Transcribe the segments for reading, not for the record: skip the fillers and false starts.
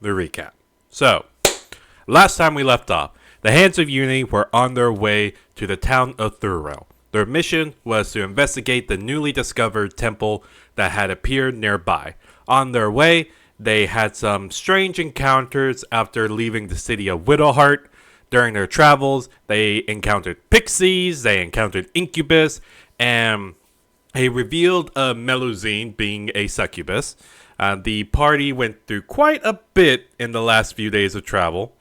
the recap. So, last time we left off, the Hands of Unity were on their way to the town of Thurel. Their mission was to investigate the newly discovered temple that had appeared nearby. On their way, they had some strange encounters after leaving the city of Widowheart. During their travels, they encountered pixies, they encountered incubus, and they revealed a Melusine being a succubus. The party went through quite a bit in the last few days of travel.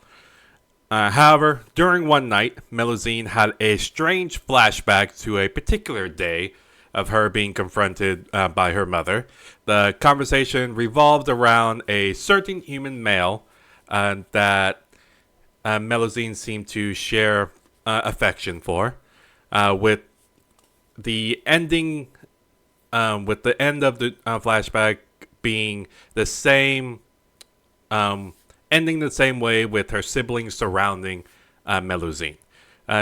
However, during one night, Melusine had a strange flashback to a particular day of her being confronted by her mother. The conversation revolved around a certain human male that Melusine seemed to share affection for. With the ending, with the end of the flashback being the same, ending the same way with her siblings surrounding Melusine.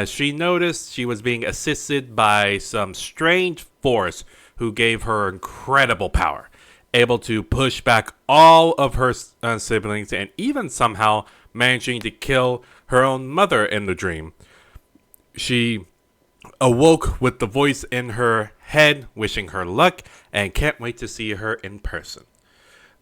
She noticed she was being assisted by some strange force who gave her incredible power, able to push back all of her siblings and even somehow managing to kill her own mother in the dream. She awoke with the voice in her head wishing her luck and can't wait to see her in person.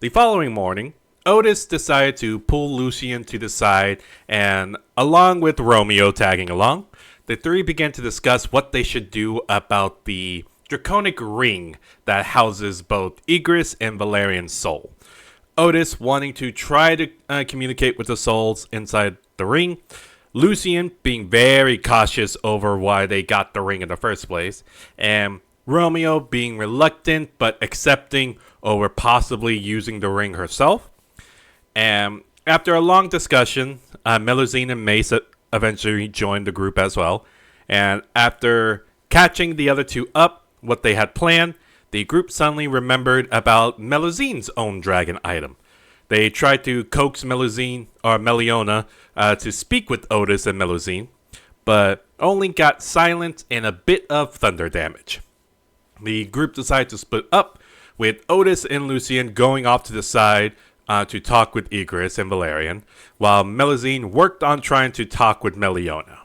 The following morning, Otis decided to pull Lucian to the side, and along with Romeo tagging along, the three began to discuss what they should do about the draconic ring that houses both Igris and Valerian's soul. Otis wanting to try to communicate with the souls inside the ring, Lucian being very cautious over why they got the ring in the first place, and Romeo being reluctant but accepting over possibly using the ring herself. And after a long discussion, Melusine and Mace eventually joined the group as well. And after catching the other two up, what they had planned, the group suddenly remembered about Melusine's own dragon item. They tried to coax Melusine or Meliona to speak with Otis and Melusine, but only got silence and a bit of thunder damage. The group decided to split up, with Otis and Lucian going off to the side to talk with Igris and Valerian, while Melusine worked on trying to talk with Meliona.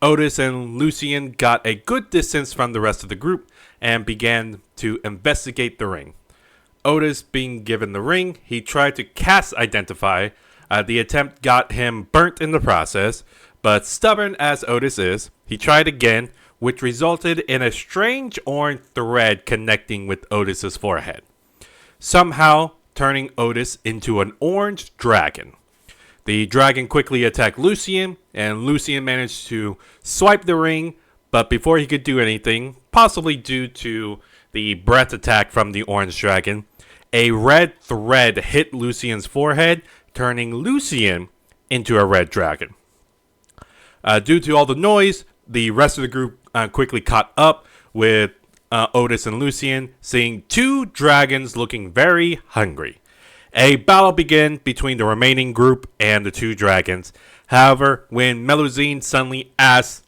Otis and Lucian got a good distance from the rest of the group and began to investigate the ring. Otis being given the ring, he tried to cast Identify. The attempt got him burnt in the process, but stubborn as Otis is, he tried again, which resulted in a strange orange thread connecting with Otis's forehead, somehow turning Otis into an orange dragon. The dragon quickly attacked Lucian, and Lucian managed to swipe the ring, but before he could do anything, possibly due to the breath attack from the orange dragon, a red thread hit Lucian's forehead, turning Lucian into a red dragon. Due to all the noise, the rest of the group quickly caught up with Otis and Lucian, seeing two dragons looking very hungry. A battle began between the remaining group and the two dragons. However, when Melusine suddenly asked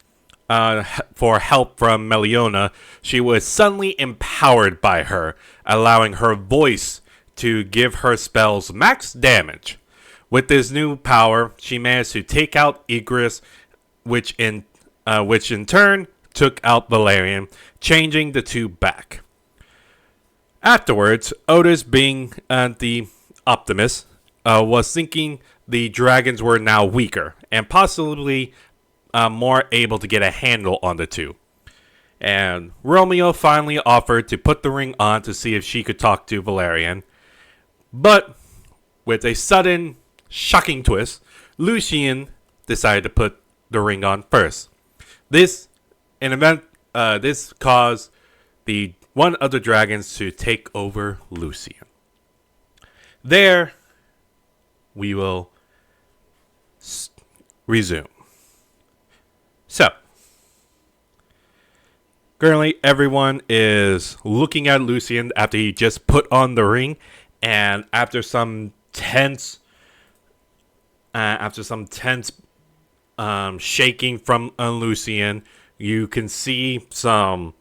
for help from Meliona, she was suddenly empowered by her, allowing her voice to give her spells max damage. With this new power, she managed to take out Igris, which in turn took out Valerian, changing the two back. Afterwards, Otis, being the optimist, was thinking the dragons were now weaker and possibly more able to get a handle on the two. And Romeo finally offered to put the ring on to see if she could talk to Valerian. But with a sudden, shocking twist, Lucian decided to put the ring on first. This caused the one of the dragons to take over Lucian. There, we will resume. So, currently everyone is looking at Lucian after he just put on the ring, and after some tense shaking from Lucian, you can see some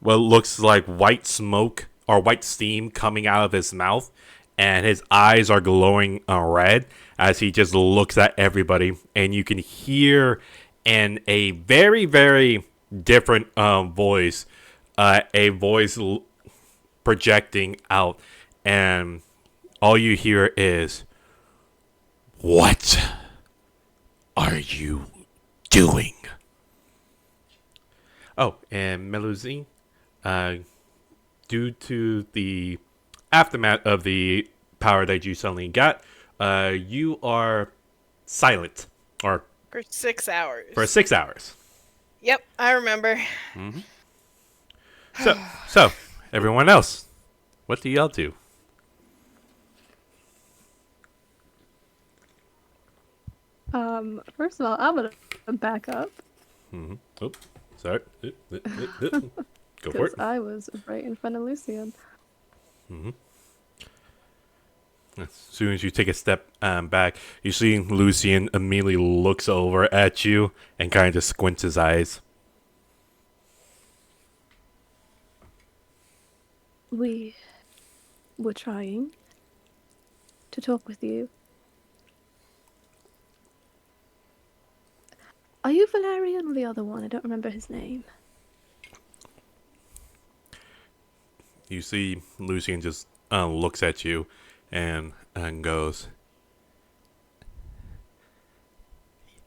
what looks like white smoke or white steam coming out of his mouth, and his eyes are glowing red as he just looks at everybody, and you can hear in a very, very different voice, a voice projecting out, and all you hear is, "What are you doing?" Oh, and Melusine, due to the aftermath of the power that you suddenly got, you are silent, or For 6 hours. for 6 hours. Yep, I remember. So everyone else, what do y'all do? First of all, I'm gonna back up Oh, sorry. Go for because it. I was right in front of Lucian. As soon as you take a step back, you see Lucian immediately looks over at you and kind of just squints his eyes. We were trying to talk with you. Are you Valerian or the other one? I don't remember his name. You see Lucian just looks at you and goes,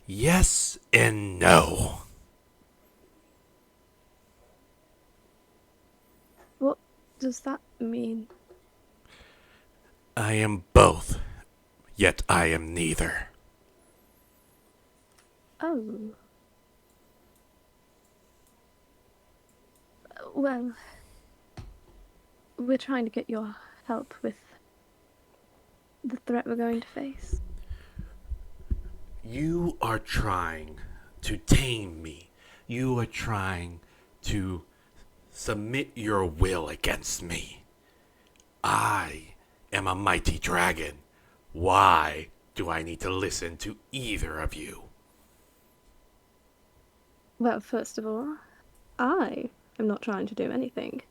"Yes and no." What does that mean? I am both, yet I am neither. Oh. Well, we're trying to get your help with the threat we're going to face. You are trying to tame me. You are trying to submit your will against me. I am a mighty dragon. Why do I need to listen to either of you? Well, first of all, I am not trying to do anything.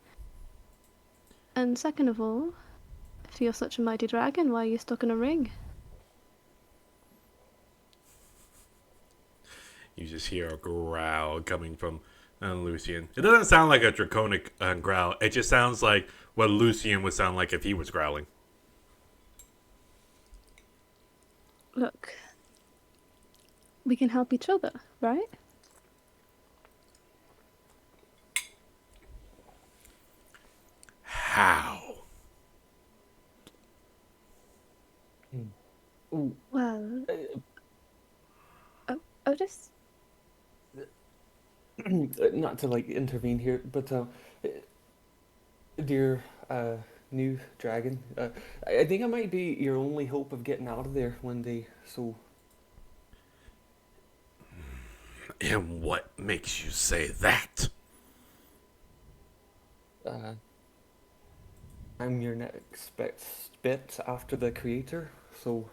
And second of all, if you're such a mighty dragon, why are you stuck in a ring? You just hear a growl coming from Lucian. It doesn't sound like a draconic growl. It just sounds like what Lucian would sound like if he was growling. Look, we can help each other, right? How? Well, Otis? Not to like intervene here, but dear new dragon, I think I might be your only hope of getting out of there one day. So, And what makes you say that? I'm your next best bet after the creator. So,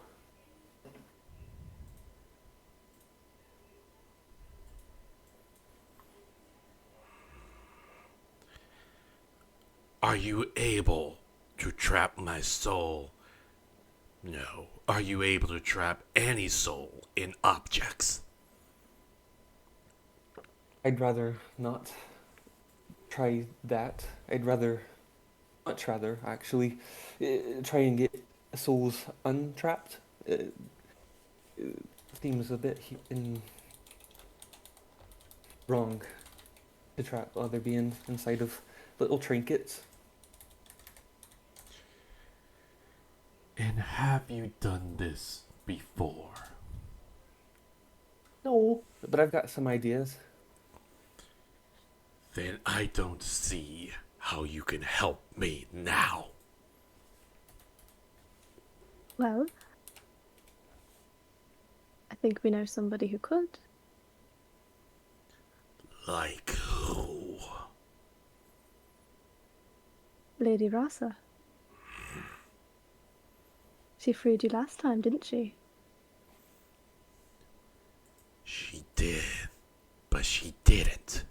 Are you able to trap my soul? No. Are you able to trap any soul in objects? I'd rather not try that. I'd rather, much rather actually, try and get souls untrapped. Seems a bit wrong to trap other beings inside of little trinkets. And have you done this before? No, but I've got some ideas. Then I don't see how you can help me now. Well, I think we know somebody who could. Like who? Lady Rasa. She freed you last time, didn't she? She did, but she didn't.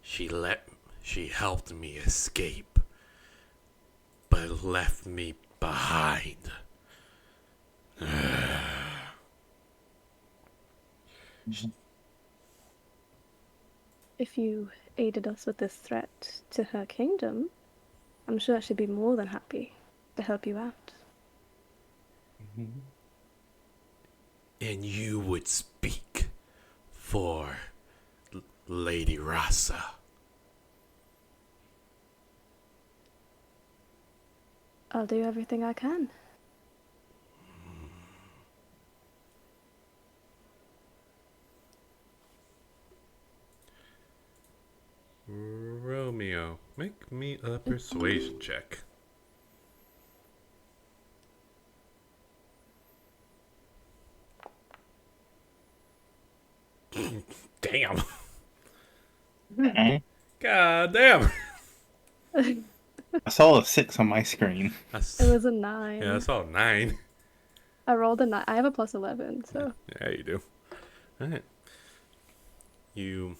She helped me escape, but left me behind. If you aided us with this threat to her kingdom, I'm sure she'd be more than happy to help you out. Mhm. And you would speak for Lady Rasa. I'll do everything I can. Romeo, make me a persuasion check. Damn. Okay. God damn. I saw a 6 on my screen. That's, It was a 9. yeah, I saw 9. I rolled a 9. I have a plus 11, so. Yeah, you do. Alright. You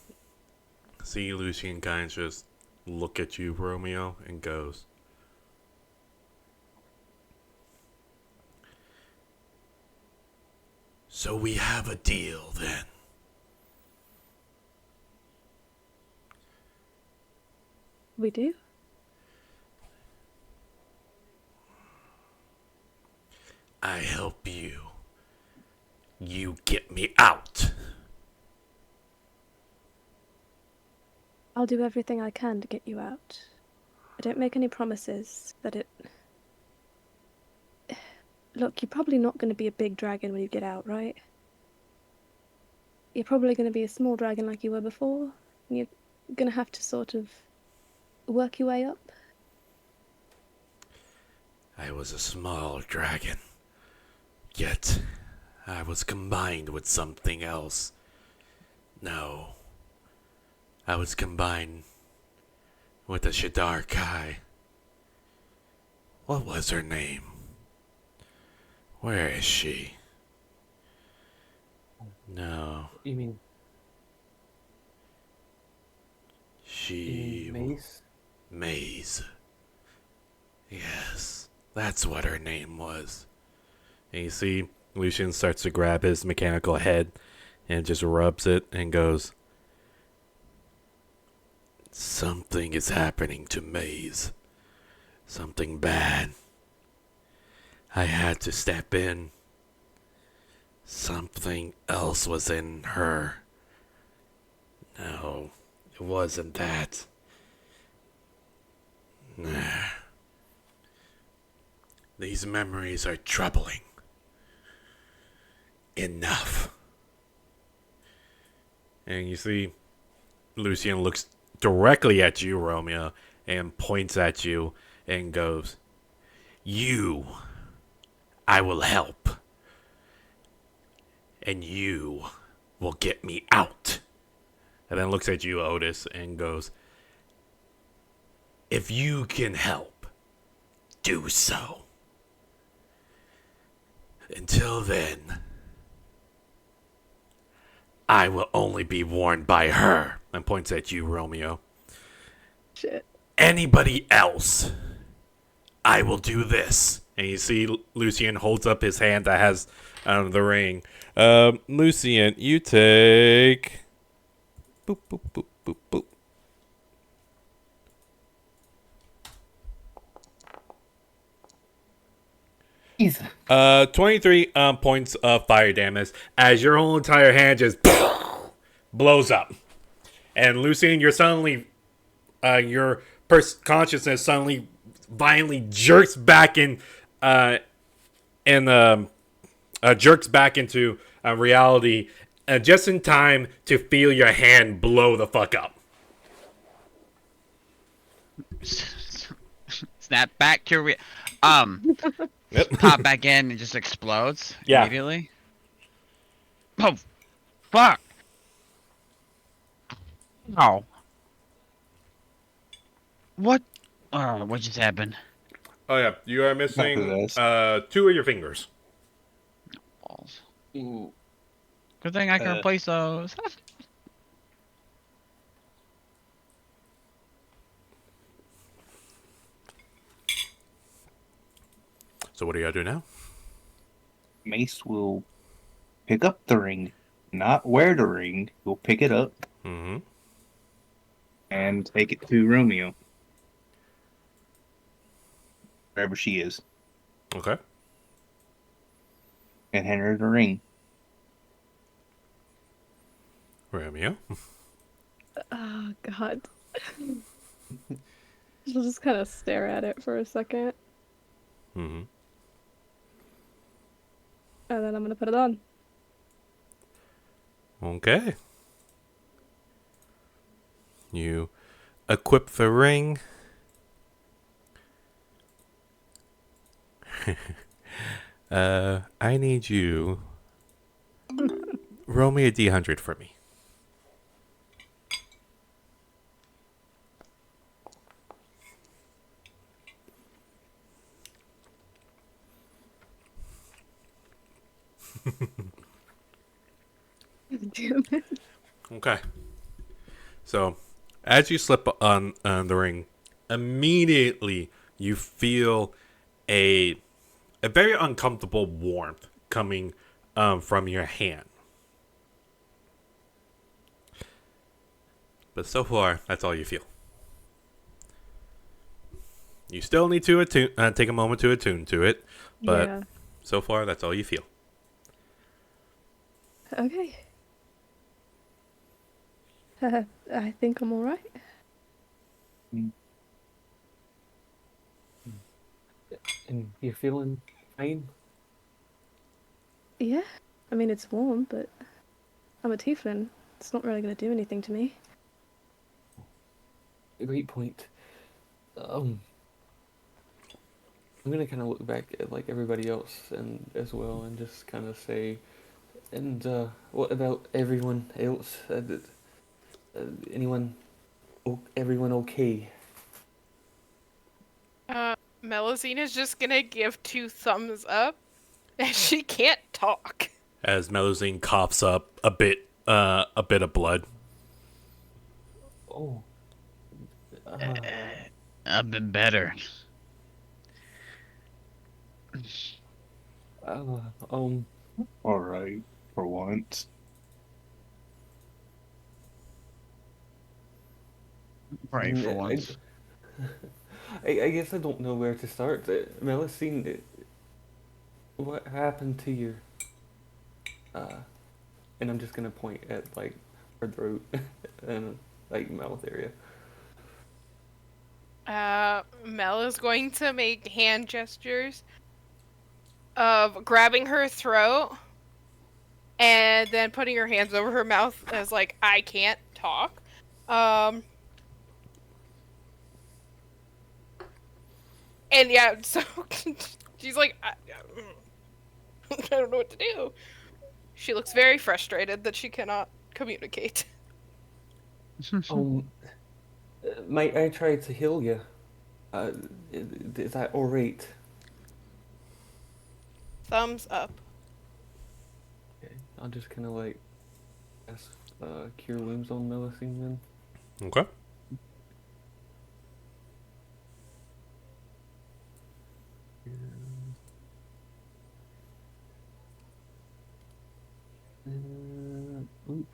see Lucian kind of just look at you, Romeo, and goes, "So we have a deal then." We do? I help you. You get me out. I'll do everything I can to get you out. I don't make any promises that it... Look, you're probably not going to be a big dragon when you get out, right? You're probably going to be a small dragon like you were before, and you're going to have to sort of work your way up. I was a small dragon, yet I was combined with something else. No, I was combined with a Shadar Kai. What was her name? Where is she? No, You mean she... Mace? Maze. Yes, that's what her name was. And you see, Lucian starts to grab his mechanical head and just rubs it and goes, "Something is happening to Maze. Something bad. I had to step in. Something else was in her. No, it wasn't that. Nah. These memories are troubling. Enough." And you see, Lucian looks directly at you, Romeo, and points at you and goes, "You, I will help. And you will get me out." And then looks at you, Otis, and goes, "If you can help, do so. Until then, I will only be warned by her." And points at you, Romeo. Shit. "Anybody else, I will do this." And you see Lucian holds up his hand that has the ring. Lucian, you take... Boop, boop, boop, boop, boop. He's 23 points of fire damage as your whole entire hand just blows up. And Lucian, you're suddenly, your consciousness suddenly violently jerks back jerks back into reality, just in time to feel your hand blow the fuck up. Snap back to Yep. pop back in and just explodes Yeah. immediately. Oh, fuck! Oh, what? What just happened? Oh yeah, you are Exactly missing this. 2 of your fingers. Balls. Ooh, Good thing I can replace those. So what do you gotta do now? Mace will pick up the ring, not wear the ring. He'll pick it up Mm-hmm. and take it to Romeo, wherever she is, Okay. and hand her the ring. Romeo. Oh god. She'll just kind of stare at it for a second, Mm-hmm. and then I'm gonna put it on. Okay. You equip the ring. I need you. Roll me a D100 for me. Damn it. Okay. So, as you slip on the ring, immediately you feel a very uncomfortable warmth coming from your hand. But so far, that's all you feel. You still need to take a moment to attune to it, but Yeah. so far, that's all you feel. Okay. I think I'm alright. And you're feeling fine? Yeah. I mean, it's warm, but I'm a tiefling. It's not really gonna do anything to me. Great point. I'm gonna kind of look back at like everybody else and as well, and just kind of say, and what about everyone else? Anyone? Everyone okay? Melusina's just gonna give 2 thumbs up, and she can't talk. As Melusine coughs up a bit of blood. Oh. I've been better. Uh, All right, for once. Right for once. I guess I don't know where to start. Melusine, what happened to your? And I'm just gonna point at like her throat and like mouth area. Mel is going to make hand gestures of grabbing her throat and then putting her hands over her mouth as like, I can't talk. And yeah, so she's like, I don't know what to do. She looks very frustrated that she cannot communicate. Might I try to heal you? Is that alright? Thumbs up. Okay, I'll just kind of like cast Cure Wounds on Melusine then. Okay. Oop.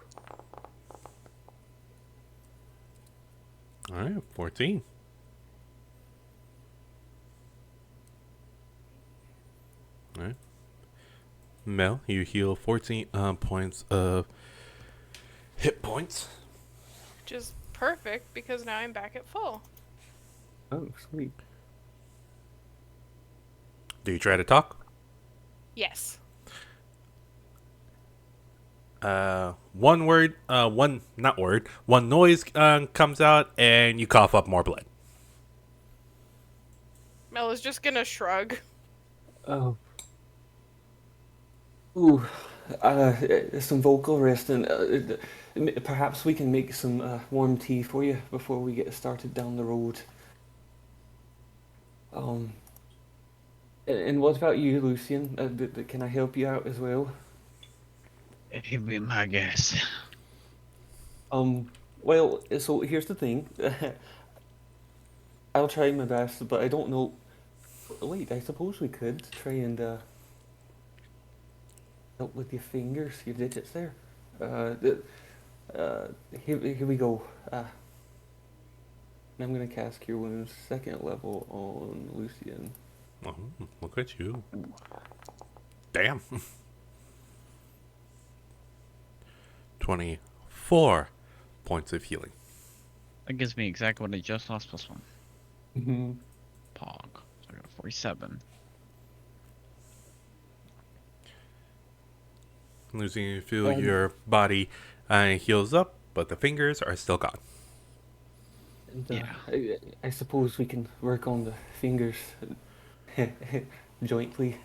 All right, 14. All right. Mel, you heal 14 points of hit points. Which is perfect because now I'm back at full. Oh, sweet. Do you try to talk? Yes. One word, one noise comes out, and you cough up more blood. Mel is just gonna shrug. Oh. Ooh. Some vocal rest, and perhaps we can make some warm tea for you before we get started down the road. And what about you, Lucian? Can I help you out as well? You'd be my guess. Well, so here's the thing. I'll try my best, but I don't know Wait, I suppose we could try and help with your fingers, your digits there. Uh, th- here we go. I'm gonna cast Cure Wounds, 2nd level on Lucian. Oh, look at you. Damn. 24 points of healing. That gives me exactly what I just lost +1. Mm-hmm. Pog. So I got 47. Losing you feel your body heals up, but the fingers are still gone. And, Yeah. I suppose we can work on the fingers jointly,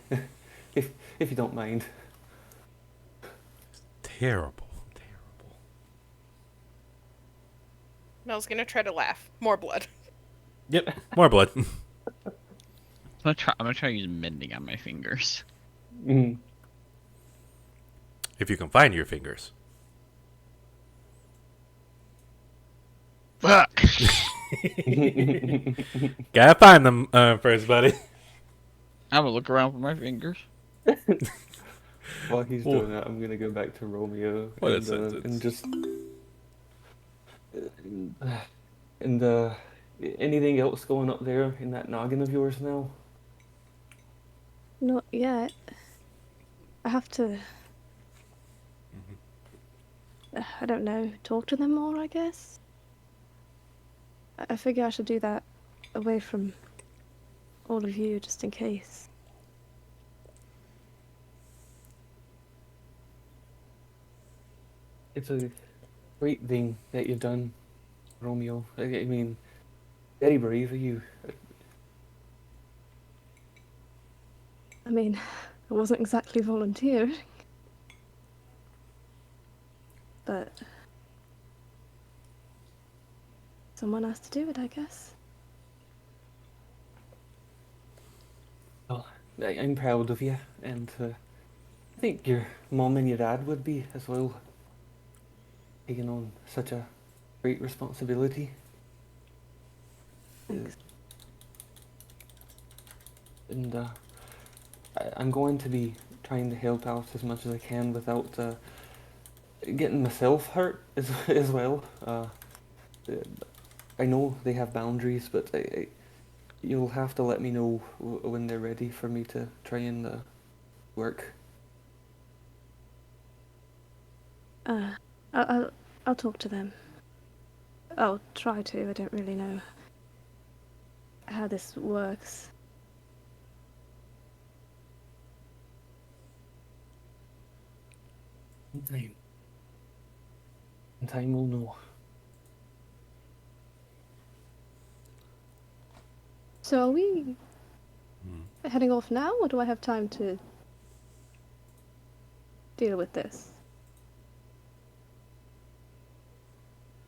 if you don't mind. Terrible. Terrible. Mel's gonna try to laugh. More blood. Yep. More blood. I'm gonna try using mending on my fingers. Mm. If you can find your fingers. Fuck! Gotta find them first, buddy. I'm gonna look around for my fingers. While he's doing that, I'm gonna go back to Romeo What a and sentence. just and anything else going up there in that noggin of yours now? Not yet. I have to. I don't know. Talk to them more, I guess. I figure I should do that away from all of you, just in case. It's a great thing that you've done, Romeo. I mean, very brave of you. I mean, I wasn't exactly volunteering. But someone has to do it, I guess. Well, I'm proud of you, and I think your mom and your dad would be as well, taking on such a great responsibility. Thanks. And I'm going to be trying to help out as much as I can without getting myself hurt as well. I know they have boundaries, but you'll have to let me know when they're ready for me to try and work. I'll talk to them. I'll try to. I don't really know how this works. In time we'll know. So are we heading off now, or do I have time to deal with this?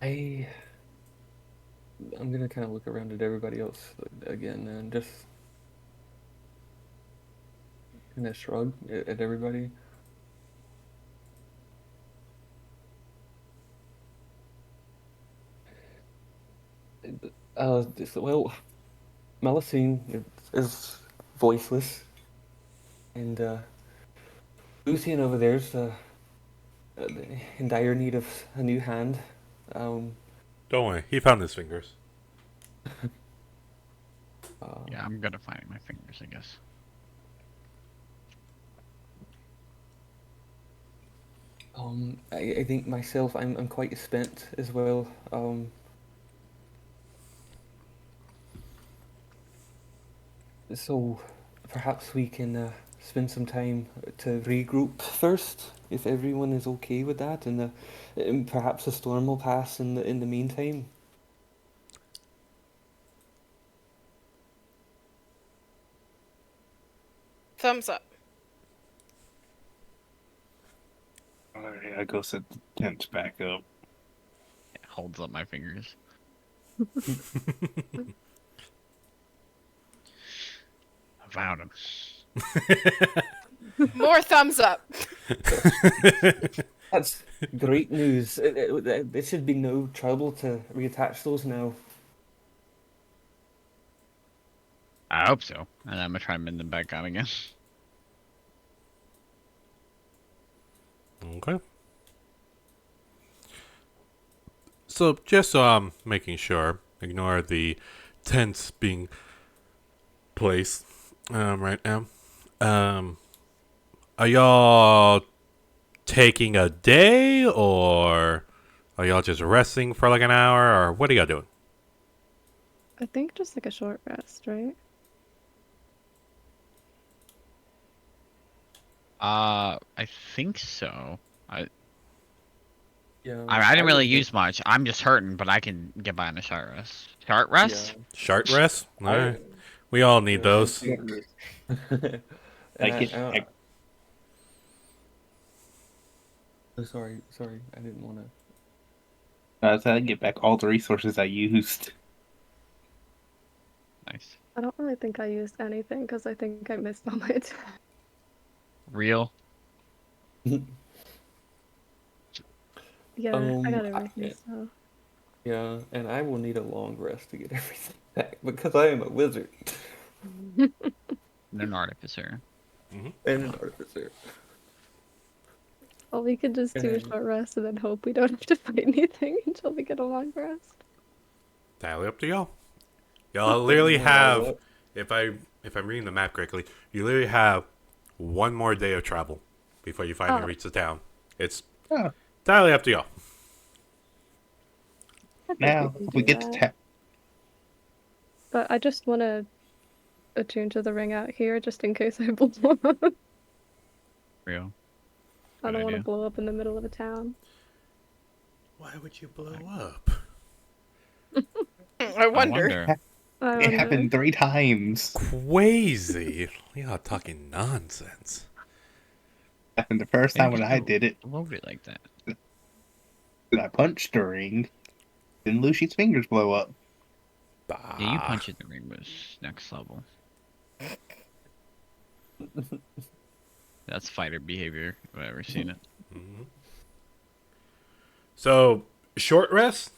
I'm gonna kind of look around at everybody else again and just kind of shrug at everybody. Well, Melusine is voiceless, and Lucian over there's in dire need of a new hand. Don't worry, he found his fingers. Yeah, I'm gonna find my fingers, I guess. I think myself, I'm quite spent as well. So perhaps we can spend some time to regroup first, if everyone is okay with that, and perhaps a storm will pass in the meantime. Thumbs up. Alright, I go set the tent back up. It holds up my fingers. I found him. More thumbs up. That's great news. There should be no trouble to reattach those now. I hope so. And I'm gonna try and mend them back on again. Okay. So, just so I'm making sure, ignore the tents being placed right now. Are y'all taking a day, or are y'all just resting for like an hour, or what are y'all doing? I think just like a short rest, right? I think so. Yeah. I didn't would really go- use much. I'm just hurting, but I can get by on a short rest. Short rest? Yeah. Short rest? I. Alright. We all need Yeah. those. And Like it, like, sorry. I didn't want to. so I get back all the resources I used. Nice. I don't really think I used anything because I think I missed all my attacks. Real? Yeah, I got I- everything, so. Yeah, and I will need a long rest to get everything back because I am a wizard And an artificer. and an artificer. Well, we could just do a And short rest and then hope we don't have to fight anything until we get a long rest. Entirely up to y'all. Y'all literally You know have, what? if I'm reading the map correctly, you literally have one more day of travel before you finally Oh. reach the town. It's Oh, entirely up to y'all. I think now, can if we do get that. to But I just want to attune to the ring out here just in case I blow up. Real. I Good don't want to idea. blow up in the middle of a town. Why would you blow up? I wonder. I it don't know. happened 3 times. Crazy. Y'all talking nonsense. Happened the first time when I did it. Load it like that. I punched the ring. Then Lucy's fingers blow up. Bah. Yeah, you punching the ring was next level. That's fighter behavior if I've ever seen it. Mhm. So, short rest?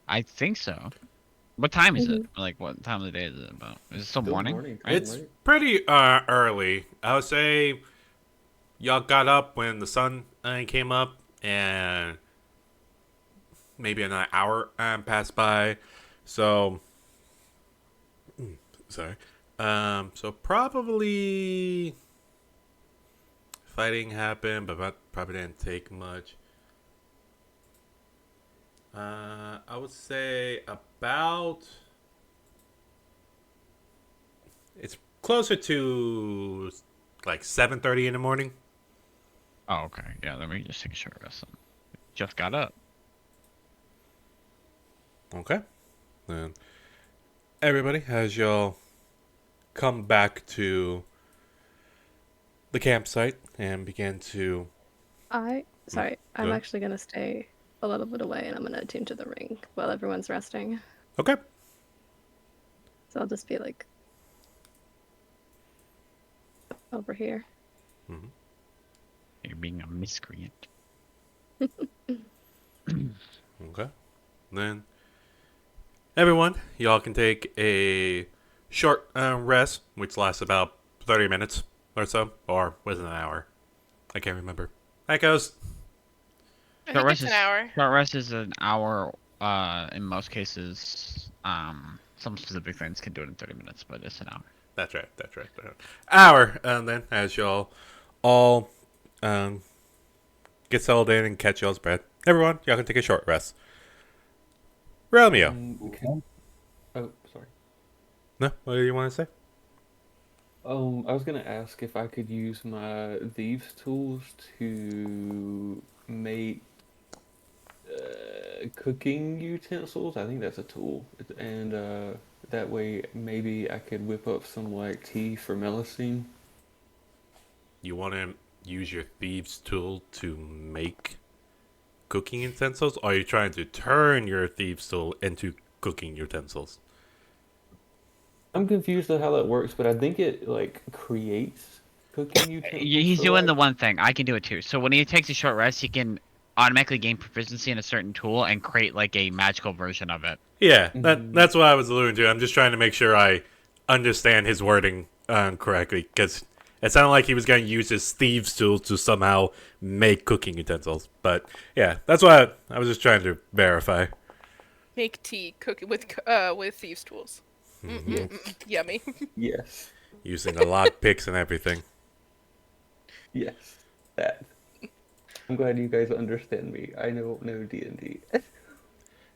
I think so. What time is it? Mhm. Like, what time of the day is it about? Is it still Still morning? morning, Right? It's right? pretty early. I would say y'all got up when the sun came up, and maybe an hour passed by. So, sorry. So probably fighting happened, but that probably didn't take much. I would say about. It's closer to like 7:30 in the morning. Oh, okay. Yeah, let me just take a short rest. Then. Just got up. Okay. Then everybody, as y'all come back to the campsite and begin to. Sorry, I'm Good. actually gonna stay a little bit away and I'm gonna attune to the ring while everyone's resting. Okay. So I'll just be like over here. You're being a miscreant. Okay. Then everyone, y'all can take a short rest, which lasts about 30 minutes or so, or was it an hour? I can't remember. That goes. I Short think rest it's is an hour. short rest is an hour. In most cases, some specific things can do it in 30 minutes, but it's an hour. That's right. That's right. Hour, and then as y'all all get settled in and catch y'all's breath, everyone, y'all can take a short rest. Romeo. Oh, sorry. No, what do you want to say? I was gonna ask if I could use my thieves' tools to make cooking utensils. I think that's a tool, and that way maybe I could whip up some like tea for Melusine. You want to use your thieves' tool to make cooking utensils, or are you trying to turn your thieves' tool into cooking utensils? I'm confused on how that works, but I think it like creates cooking utensils. He's for, doing the like- one thing. I can do it too. So when he takes a short rest, he can automatically gain proficiency in a certain tool and create like a magical version of it. Yeah, Mhm. that's what I was alluding to. I'm just trying to make sure I understand his wording correctly, because it sounded like he was going to use his thieves tool to somehow make cooking utensils. But yeah, that's what I was just trying to verify. Make tea, cook it with thieves' tools. Yes. Yummy. Yes. Using the lock picks and everything. Yes. That. I'm glad you guys understand me. I don't know D&D.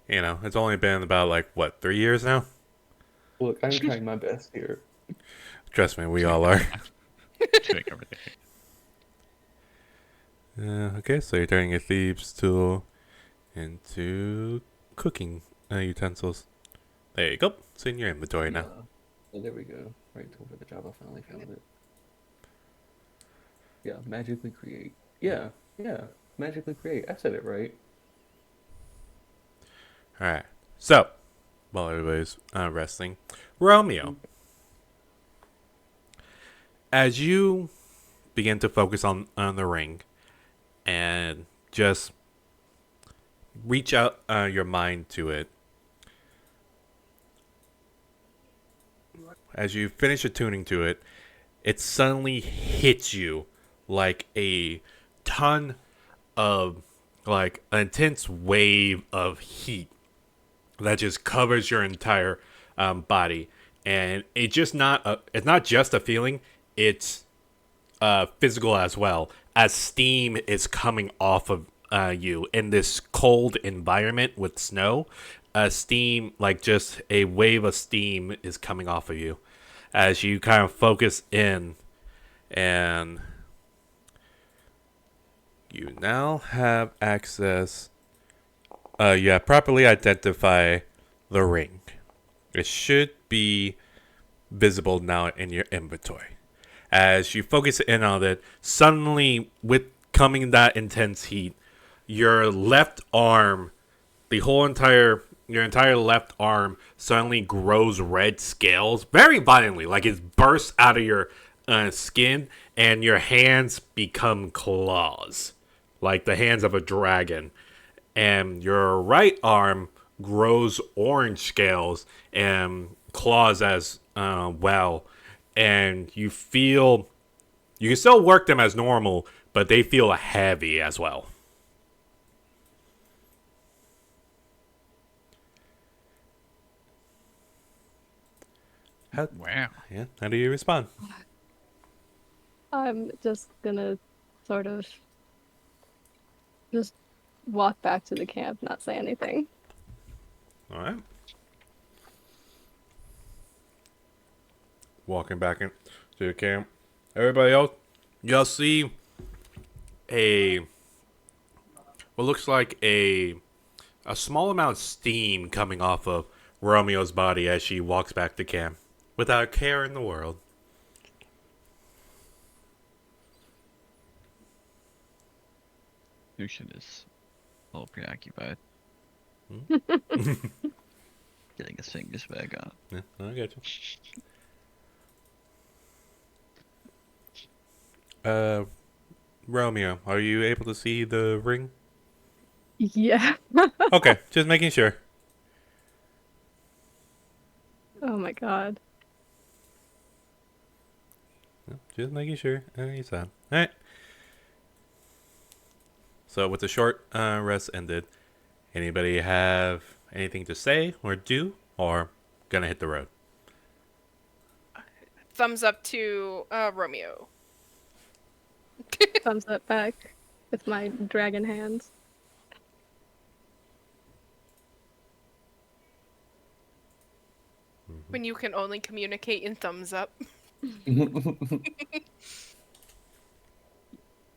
You know, it's only been about, like, what, 3 years now? Look, I'm trying my best here. Trust me, we all are. To make everything. Okay, so you're turning your thieves tool into cooking utensils. There you go. It's in your inventory now. Oh, there we go. Right over the job. I finally found it. Yeah, magically create. Yeah, magically create. I said it right. Alright, so, while everybody's resting, Romeo, as you begin to focus on the ring and just reach out your mind to it, as you finish attuning to it, it suddenly hits you like a ton of, like, an intense wave of heat that just covers your entire body, and it's not just a feeling, it's physical as well, as steam is coming off of you in this cold environment with snow. Steam, like just a wave of steam, is coming off of you as you kind of focus in, and you now have access. Properly identify the ring. It should be visible now in your inventory. As you focus in on it, suddenly, with coming that intense heat, your left arm, your entire left arm suddenly grows red scales very violently, like it bursts out of your skin, and your hands become claws, like the hands of a dragon. And your right arm grows orange scales and claws as well. And you can still work them as normal, but they feel heavy as well. Wow. How do you respond? I'm just gonna sort of just walk back to the camp, not say anything. All right. Walking back into the camp. Everybody else, y'all see what looks like a small amount of steam coming off of Romeo's body as she walks back to camp without a care in the world. Lucian is a little preoccupied. Getting his fingers back on. Yeah, I get you. Romeo, are you able to see the ring? Yeah. Okay, just making sure. Oh my god. Just making sure. You said. Alright. So with the short rest ended, anybody have anything to say or do, or gonna hit the road? Thumbs up to Romeo. Thumbs up back with my dragon hands. When you can only communicate in thumbs up.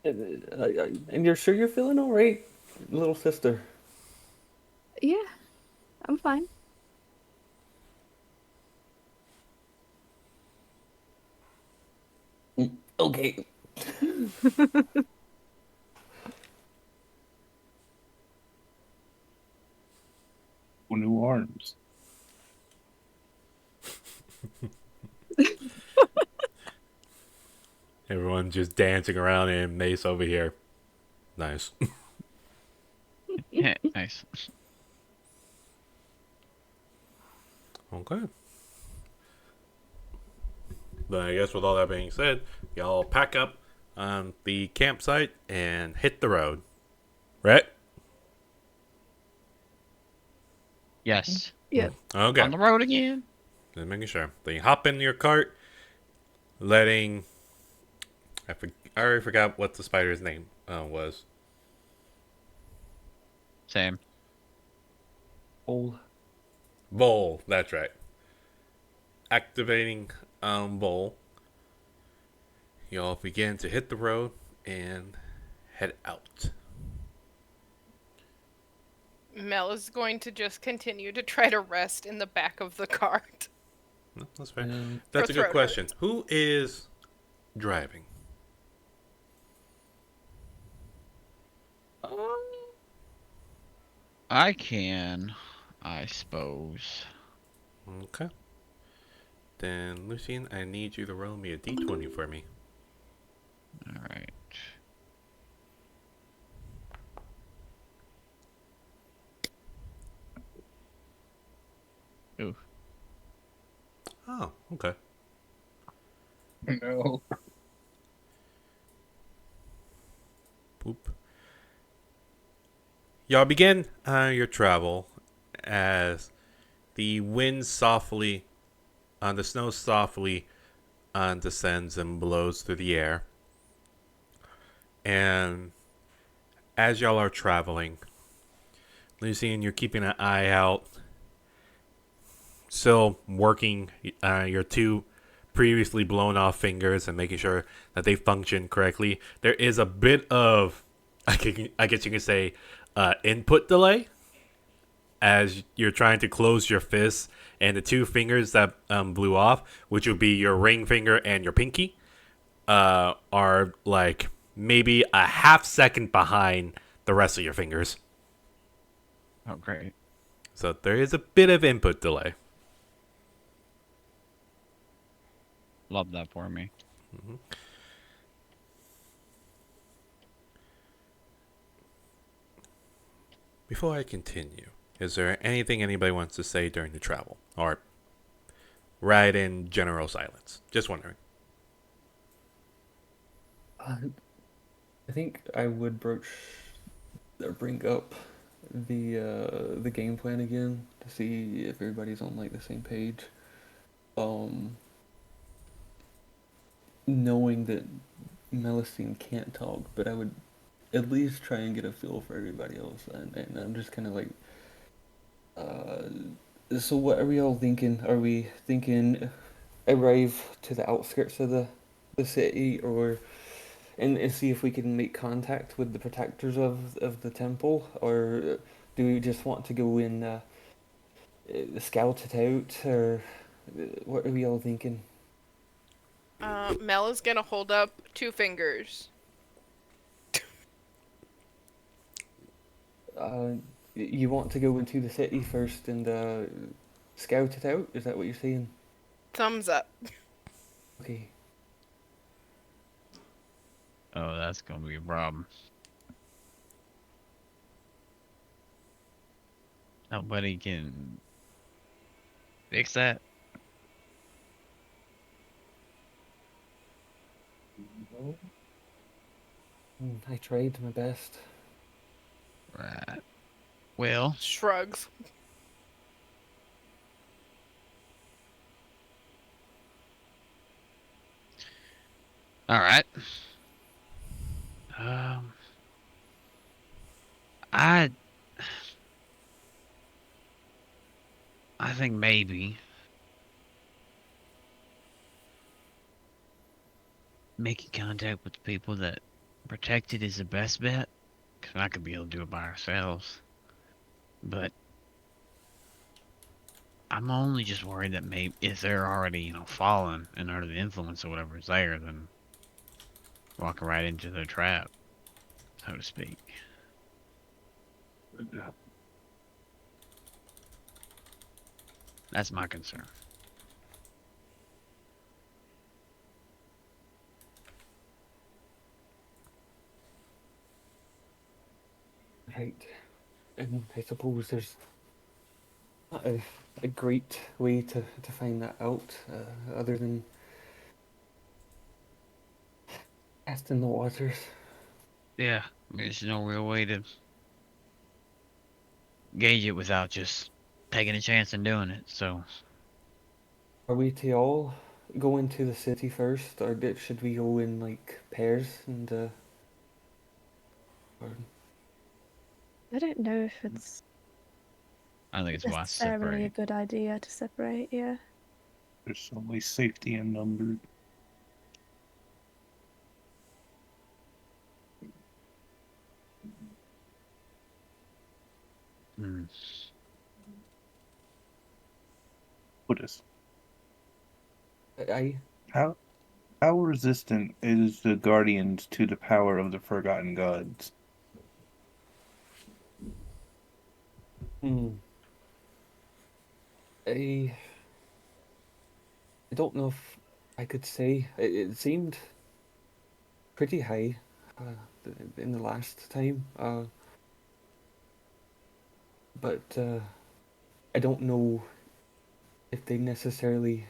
And you're sure you're feeling all right, little sister? Yeah, I'm fine. Okay. New arms. Everyone just dancing around in Mace over here. Nice. Yeah, nice. Okay. But I guess with all that being said, y'all pack up on the campsite and hit the road. Right? Yes. Yep. Okay. On the road again. Just making sure. Then you hop in your cart, letting. I already forgot what the spider's name was. Same. All Vol, that's right. Activating Vol. Y'all begin to hit the road and head out. Mel is going to just continue to try to rest in the back of the cart. No, that's fair. um, That's Her a good throat question. hurts. Who is driving? I can, I suppose. Okay. Then, Lucian, I need you to roll me a d20 for me. All right. Ooh. Oh, okay. No. Boop. Y'all begin your travel as the wind softly, the snow softly descends and blows through the air. And as y'all are traveling, Lucian, you're keeping an eye out, still working your two previously blown off fingers and making sure that they function correctly. There is a bit of, I guess you could say, input delay as you're trying to close your fists, and the two fingers that blew off, which would be your ring finger and your pinky, are like maybe a half second behind the rest of your fingers. Oh, great. So there is a bit of input delay. Love that for me. Before I continue, is there anything anybody wants to say during the travel? Or right in general silence? Just wondering. I think I would bring up the game plan again to see if everybody's on like the same page. Knowing that Melusine can't talk, but I would at least try and get a feel for everybody else, and I'm just kind of like, so what are we all thinking? Are we thinking arrive to the outskirts of the city, or and see if we can make contact with the protectors of the temple, or do we just want to go in scout it out, or what are we all thinking? Mel is gonna hold up two fingers. You want to go into the city first and scout it out? Is that what you're saying? Thumbs up. Okay. Oh, that's gonna be a problem. Nobody can fix that. I tried my best. Right. Well, Shrugs. all right. Um, I I think maybe making contact with the people that protected is the best bet. Cause we're not gonna be able to do it by ourselves. But I'm only just worried that maybe if they're already, fallen and under the influence or whatever is there, then walking right into their trap, so to speak. That's my concern. Right. And I suppose there's not a great way to find that out, other than Testing the waters. Yeah, there's no real way to gauge it without just taking a chance and doing it. So Are we to all go into the city first, or should we go in like pairs and or I don't know if it's I think it's wise to necessarily a separate. good idea to separate, yeah. There's always safety in numbers. Hmm. What is I how how resistant is the Guardians to the power of the Forgotten Gods? hmm, I I don't know if I could say. It seemed pretty high in the last time, but I don't know if they necessarily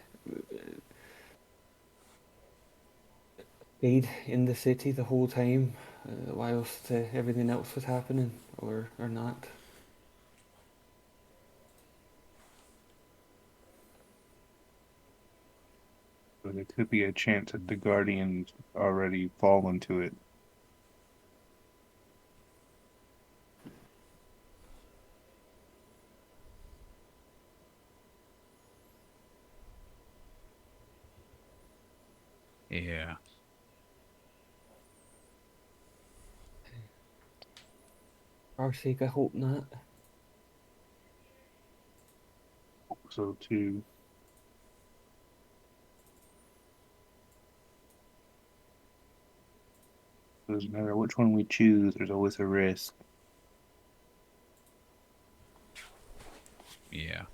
stayed in the city the whole time whilst everything else was happening, or not. So there could be a chance that the Guardians already fall into it. Yeah. For our sake, I hope not. So too. Doesn't matter which one we choose, there's always a risk. Yeah.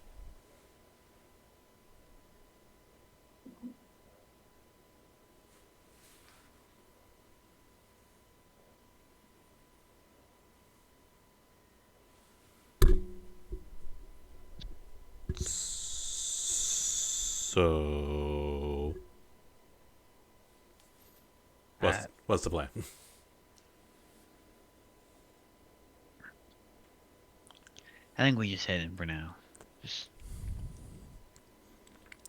So, what's the plan? I think we just head in for now. Just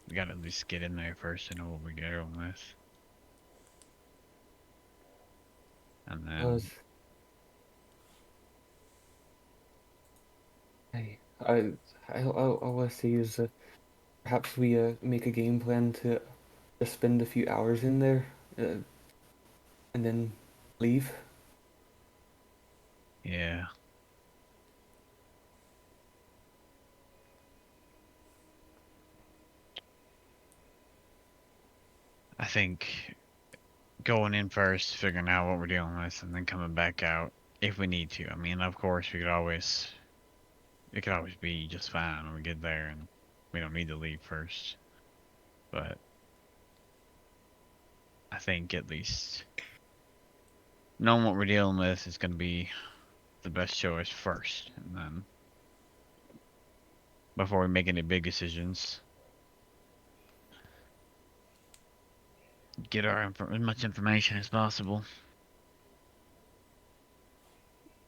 we gotta at least get in there first and know what we get on with. And then Because I, I, all I see is perhaps we make a game plan to just spend a few hours in there and then leave. yeah. I think going in first, figuring out what we're dealing with, and then coming back out if we need to. I mean, of course, it could always be just fine when we get there and we don't need to leave first. But I think at least knowing what we're dealing with is going to be the best choice first, and then before we make any big decisions, get as much information as possible.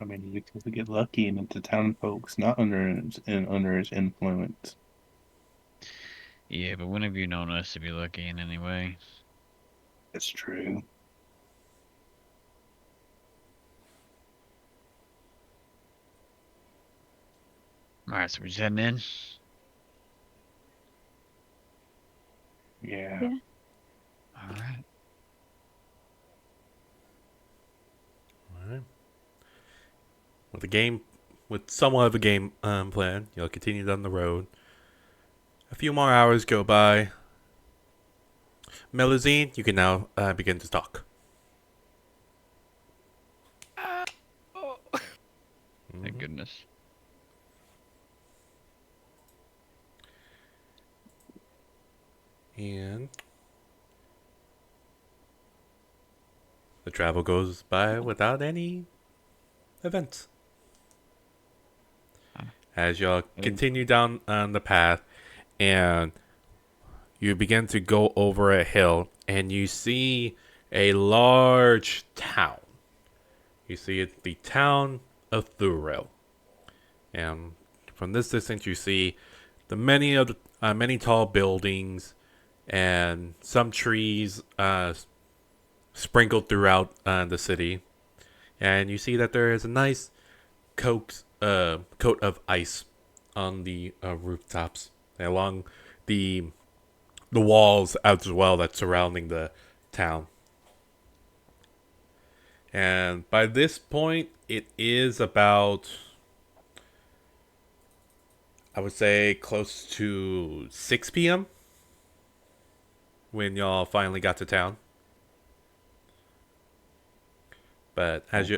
I mean, you could get lucky and it's the town folks not under his influence. Yeah, but when have you known us to be lucky in any way? It's true. Alright, so we're just heading in. Yeah. Yeah. Alright. Alright. With somewhat of a game plan, you'll continue down the road. A few more hours go by. Melusine, you can now begin to talk. Oh. Thank Mhm. goodness. And the travel goes by without any events. As y'all continue down on the path, and you begin to go over a hill, and you see a large town. You see it's the town of Thuril. And from this distance, you see the many tall buildings and some trees sprinkled throughout the city. And you see that there is a nice coat of ice on the rooftops and along the walls as well that's surrounding the town. And by this point, it is about, I would say, close to 6 p.m. when y'all finally got to town. But as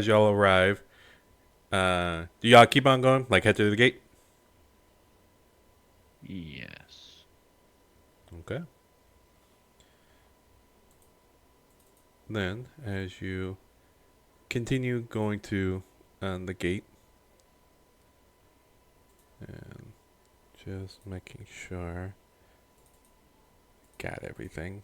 y'all arrive, do y'all keep on going? Like head to the gate? Yes. Okay. Then, as you continue going to the gate, and just making sure got everything.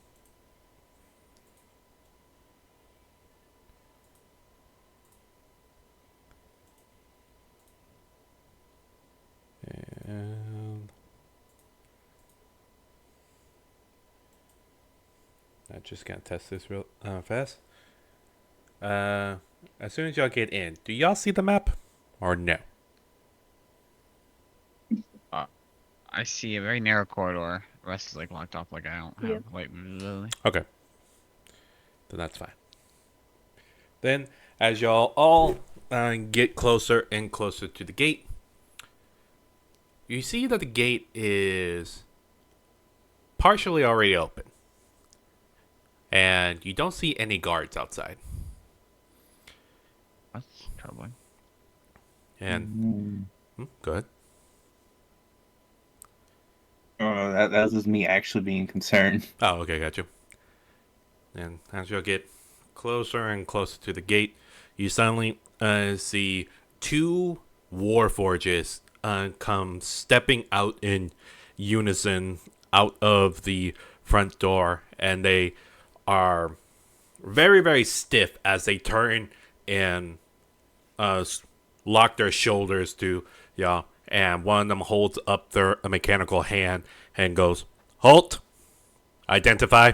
And I just gonna test this real fast. As soon as y'all get in, do y'all see the map or no? I see a very narrow corridor. The rest is like locked off. Like I don't have Yep. light visibility. Okay, then that's fine. Then, as y'all all get closer and closer to the gate, you see that the gate is partially already open. And you don't see any guards outside. That's troubling. And go ahead. That was me actually being concerned. Oh, okay, got you. And as you get closer and closer to the gate, you suddenly see two warforges come stepping out in unison out of the front door, and they are very, very stiff as they turn and lock their shoulders to y'all. And one of them holds up their mechanical hand and goes, "Halt! Identify."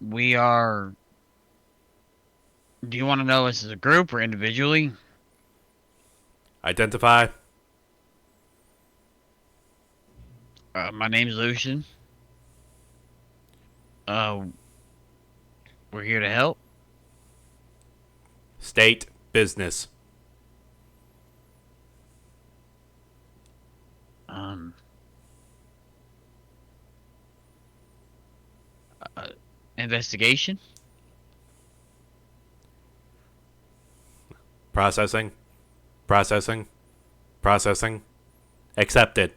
We are. Do you want to know us as a group or individually? Identify. My name's Lucian. We're here to help. State business. Investigation. Processing. Processing. Processing. Accepted.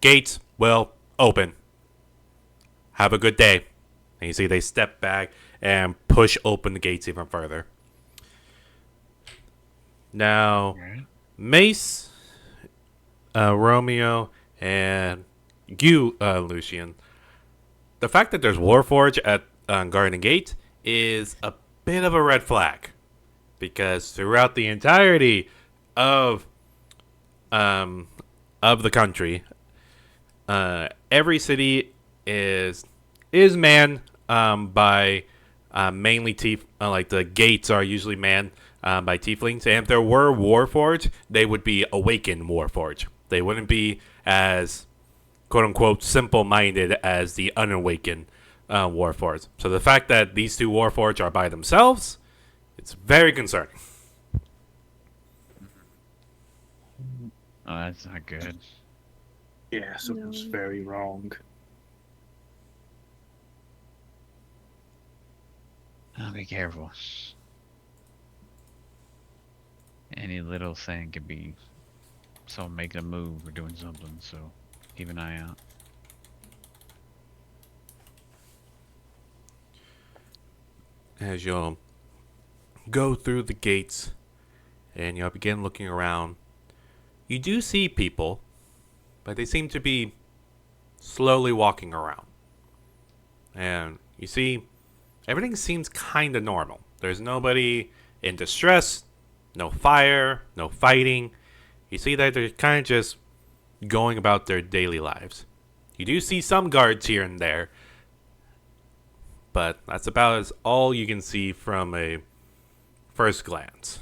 Gates will open. Have a good day. And you see they step back and push open the gates even further. Now, Mace, Romeo, and you, Lucian, the fact that there's Warforge at Garden Gate is a bit of a red flag. Because throughout the entirety of the country, every city is manned by mainly like the gates are usually manned by tieflings. And if there were Warforged, they would be awakened Warforged. They wouldn't be as quote unquote simple-minded as the unawakened Warforged. So the fact that these two Warforged are by themselves, it's very concerning. Oh, that's not good. Yeah, something's No. very wrong. Oh, be careful. Any little thing could be someone making a move or doing something, so keep an eye out. As you'll go through the gates and you'll begin looking around, You do see people, but they seem to be slowly walking around. And you see, everything seems kind of normal. There's nobody in distress, no fire, no fighting. You see that they're kind of just going about their daily lives. You do see some guards here and there, but that's about as all you can see from a first glance.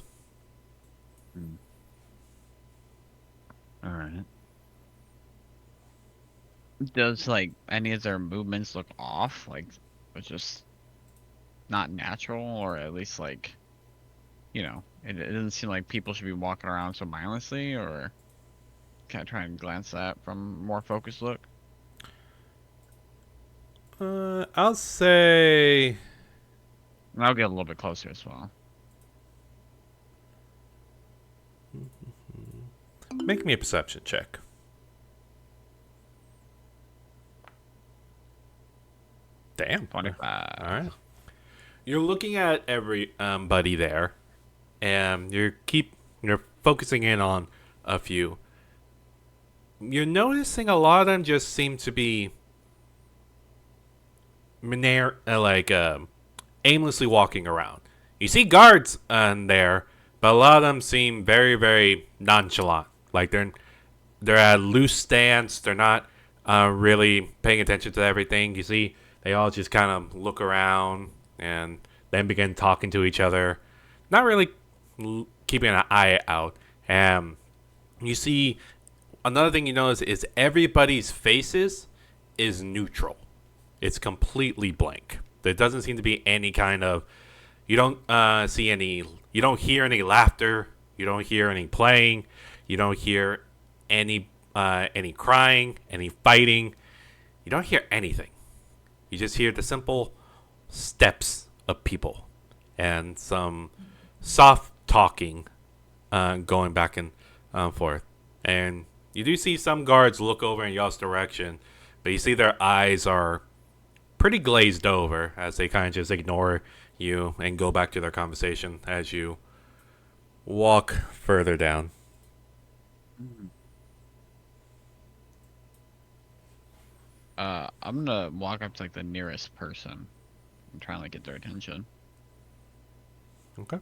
All right. Does like any of their movements look off? Like, it's just not natural, or at least like, it doesn't seem like people should be walking around so mindlessly. Or can I try and glance that from more focused look? I'll say And I'll get a little bit closer as well. make me a perception check. Damn. 25. All right. You're looking at everybody there, and you're focusing in on a few. You're noticing a lot of them just seem to be aimlessly walking around. You see guards there, but a lot of them seem very, very nonchalant. Like they're at a loose stance. They're not really paying attention to everything. You see, they all just kind of look around and then begin talking to each other. Not really keeping an eye out. You see, another thing you notice is everybody's faces is neutral. It's completely blank. There doesn't seem to be any kind of. You don't see any. You don't hear any laughter. You don't hear any playing. You don't hear any crying, any fighting. You don't hear anything. You just hear the simple steps of people and some soft talking going back and forth. And you do see some guards look over in y'all's direction, but you see their eyes are pretty glazed over as they kind of just ignore you and go back to their conversation as you walk further down. I'm gonna walk up to like the nearest person and try and like get their attention. Okay.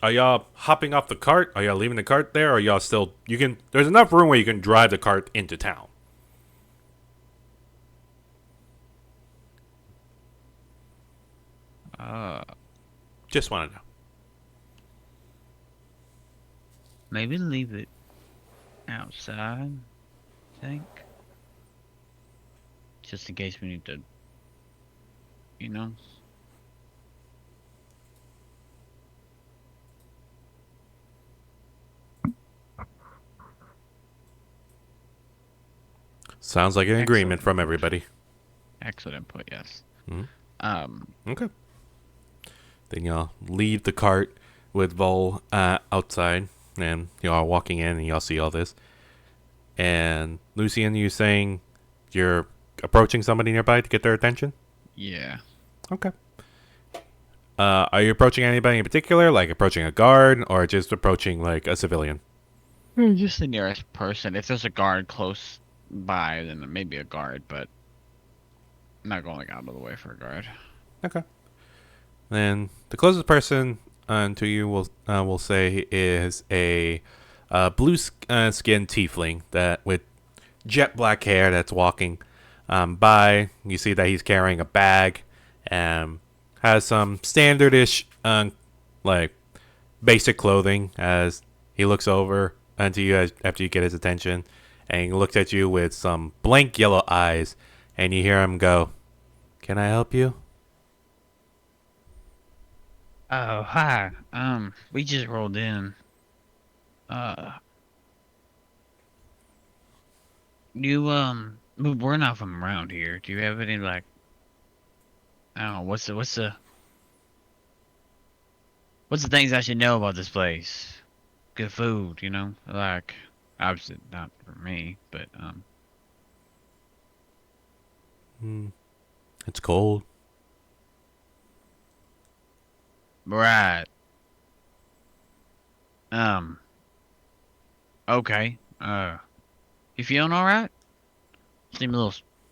Are y'all hopping off the cart? Are y'all leaving the cart there? Or are y'all still... There's enough room where you can drive the cart into town. Just want to know. Maybe leave it outside, I think. Just in case we need to, you know? Sounds like an agreement from everybody. Excellent input, yes. Okay. Then y'all leave the cart with Vol outside, and y'all are walking in, and y'all see all this. And Lucian, you saying you're approaching somebody nearby to get their attention? Yeah. Okay. Are you approaching anybody in particular, like approaching a guard, or just approaching like a civilian? Just the nearest person. If there's a guard close by, then maybe a guard, but I'm not going like out of the way for a guard. Okay. Then the closest person to you will say is a blue skinned tiefling that with jet black hair that's walking by. You see that he's carrying a bag and has some standardish like basic clothing as he looks over onto you after you get his attention, and he looks at you with some blank yellow eyes, and you hear him go, "Can I help you?" Oh, hi. We just rolled in. We're not from around here. Do you have any, like, I don't know, what's the things I should know about this place? Good food, you know? Like, obviously not for me, but, It's cold. right. Okay. You feeling all right? Seem a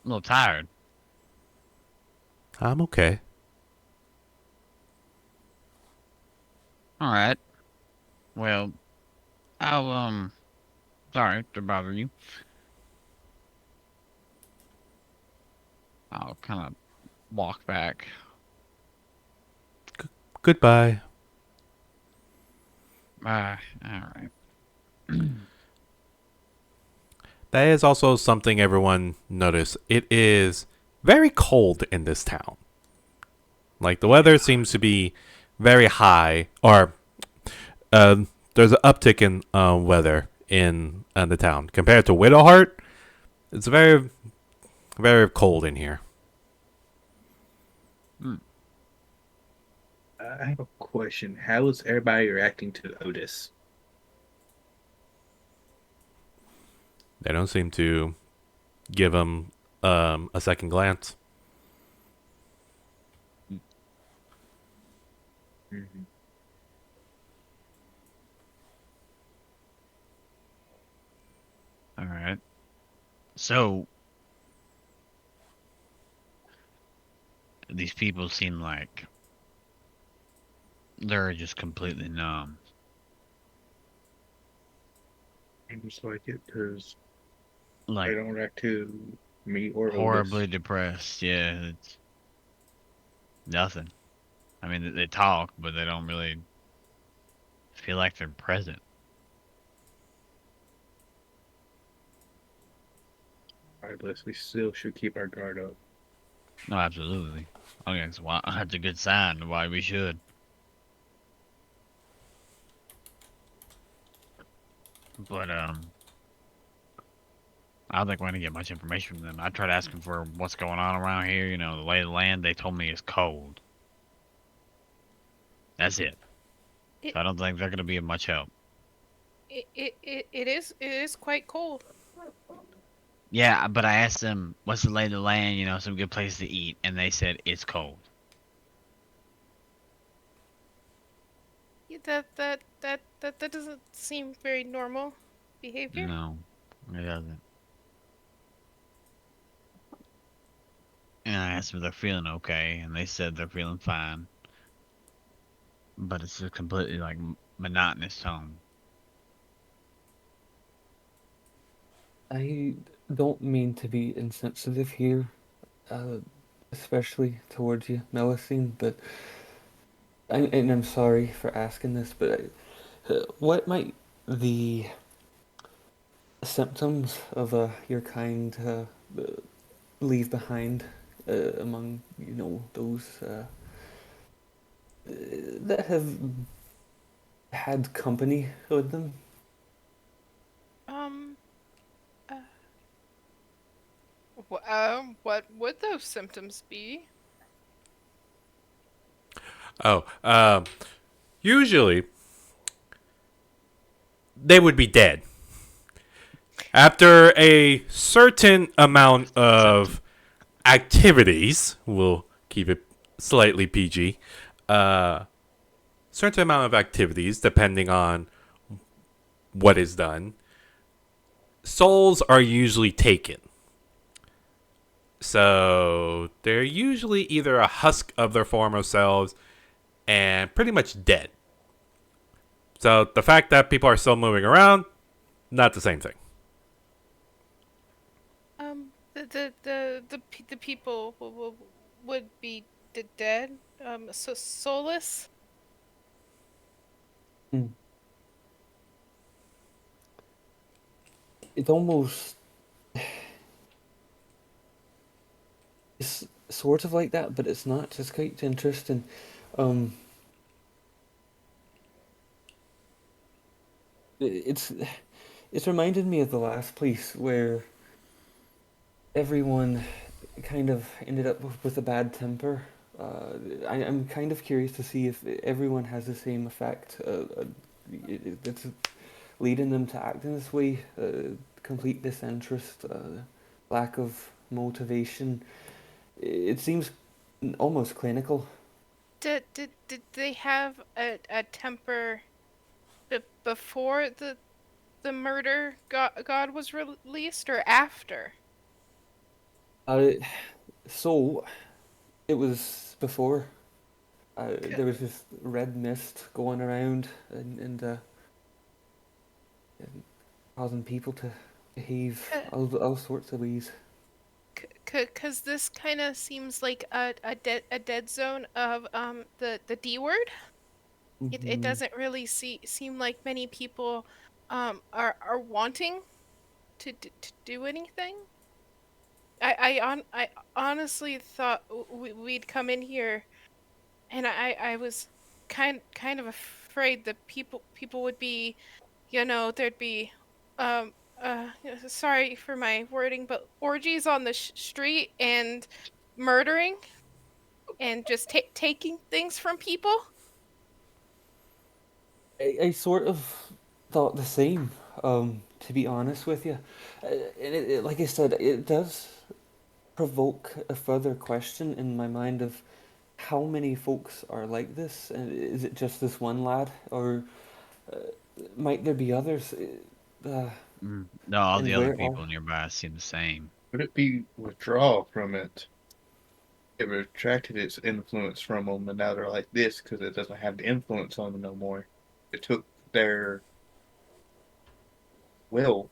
little tired. I'm okay. All right. Well, I'll sorry to bother you. I'll kind of walk back. Goodbye. All right. That is also something everyone noticed. It is very cold in this town. Like, the weather seems to be very high, or there's an uptick in weather in the town. Compared to Widowheart, it's very, very cold in here. Hmm. I have a question. How is everybody reacting to Otis? They don't seem to give him a second glance. Mhm. All right. So these people seem like they're just completely numb. Seems like it because they Like don't react to me or Otis. horribly depressed. Yeah, it's nothing. I mean, they talk, but they don't really feel like they're present. Regardless, we still should keep our guard up. No, absolutely. Okay, that's a good sign. Why we should. But I don't think we're gonna get much information from them. I tried asking for what's going on around here. You know, the lay of the land. They told me it's cold. That's it. It So I don't think they're gonna be of much help. it is quite cold. Yeah, but I asked them what's the lay of the land. You know, some good place to eat, and they said it's cold. Yeah, that doesn't seem very normal behavior. No, it doesn't. And I asked them if they're feeling okay, and they said they're feeling fine. But it's a completely like monotonous tone. I don't mean to be insensitive here, uh, especially towards you, Melusine, but and I'm sorry for asking this, but what might the symptoms of your kind leave behind among those that have had company with them? Um, uh, what would those symptoms be? Oh, usually they would be dead. After a certain amount of activities, we'll keep it slightly PG, certain amount of activities, depending on what is done, souls are usually taken. So they're usually either a husk of their former selves and pretty much dead. So the fact that people are still moving around, not the same thing. The people would be dead. So soulless. Hmm. It almost is sort of like that, but it's not. It's quite interesting. Um, it's it's reminded me of the last place where everyone kind of ended up with a bad temper. I'm kind of curious to see if everyone has the same effect. It's leading them to act in this way. Complete disinterest, lack of motivation. It seems almost clinical. Did they have a temper before the murder god was released, or after? Uh, so it was before. C- There was this red mist going around and causing people to behave all sorts of ways. Cause this kind of seems like a dead zone of the D word. It Hmm. doesn't really seem like many people are wanting to do anything. I honestly thought we'd come in here, and I was kind of afraid that people would be, there'd be sorry for my wording, but orgies on the street and murdering and just taking things from people. I sort of thought the same, to be honest with you. And like I said, it does provoke a further question in my mind of how many folks are like this, and is it just this one lad, or uh, might there be others? No, all And the other where are? people nearby seem the same. Could it be withdrawal from it? It retracted its influence from them, and now they're like this because it doesn't have the influence on them no more. It took their will,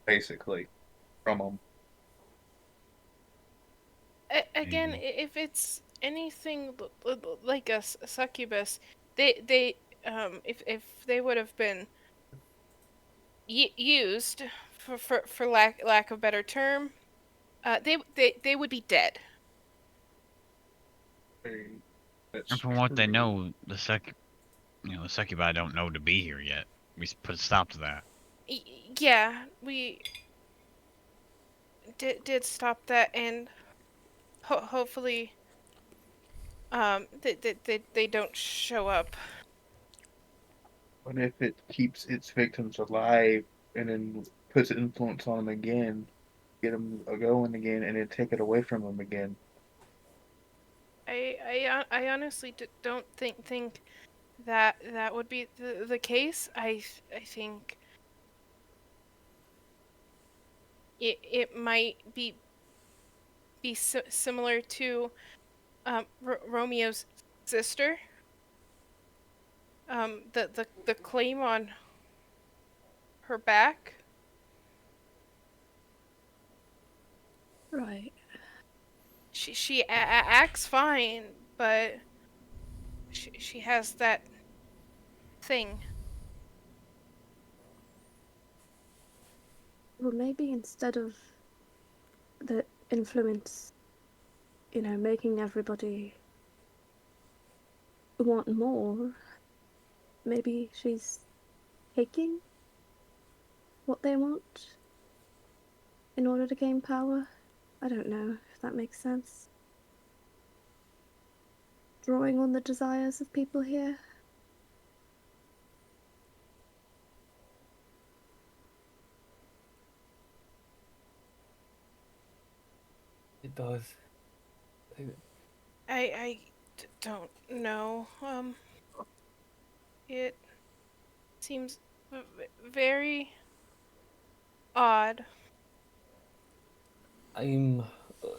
basically, from them. Again, Maybe. if it's anything like a succubus, they if they would have been used for lack of better term, they would be dead. That's And from what they true. know, the succubi don't know to be here yet. We put a stop to that. Yeah, we did stop that, and hopefully they don't show up. What if it keeps its victims alive and then puts influence on them again, get them going again, and then take it away from them again? I honestly don't think that that would be the case. I think it might be similar to Romeo's sister. The claim on her back. Right. She acts fine, but she has that thing. Well, maybe instead of the influence, making everybody want more, maybe she's taking what they want in order to gain power. I don't know if that makes sense. Drawing on the desires of people here. It does. Don't know. It seems very odd. I'm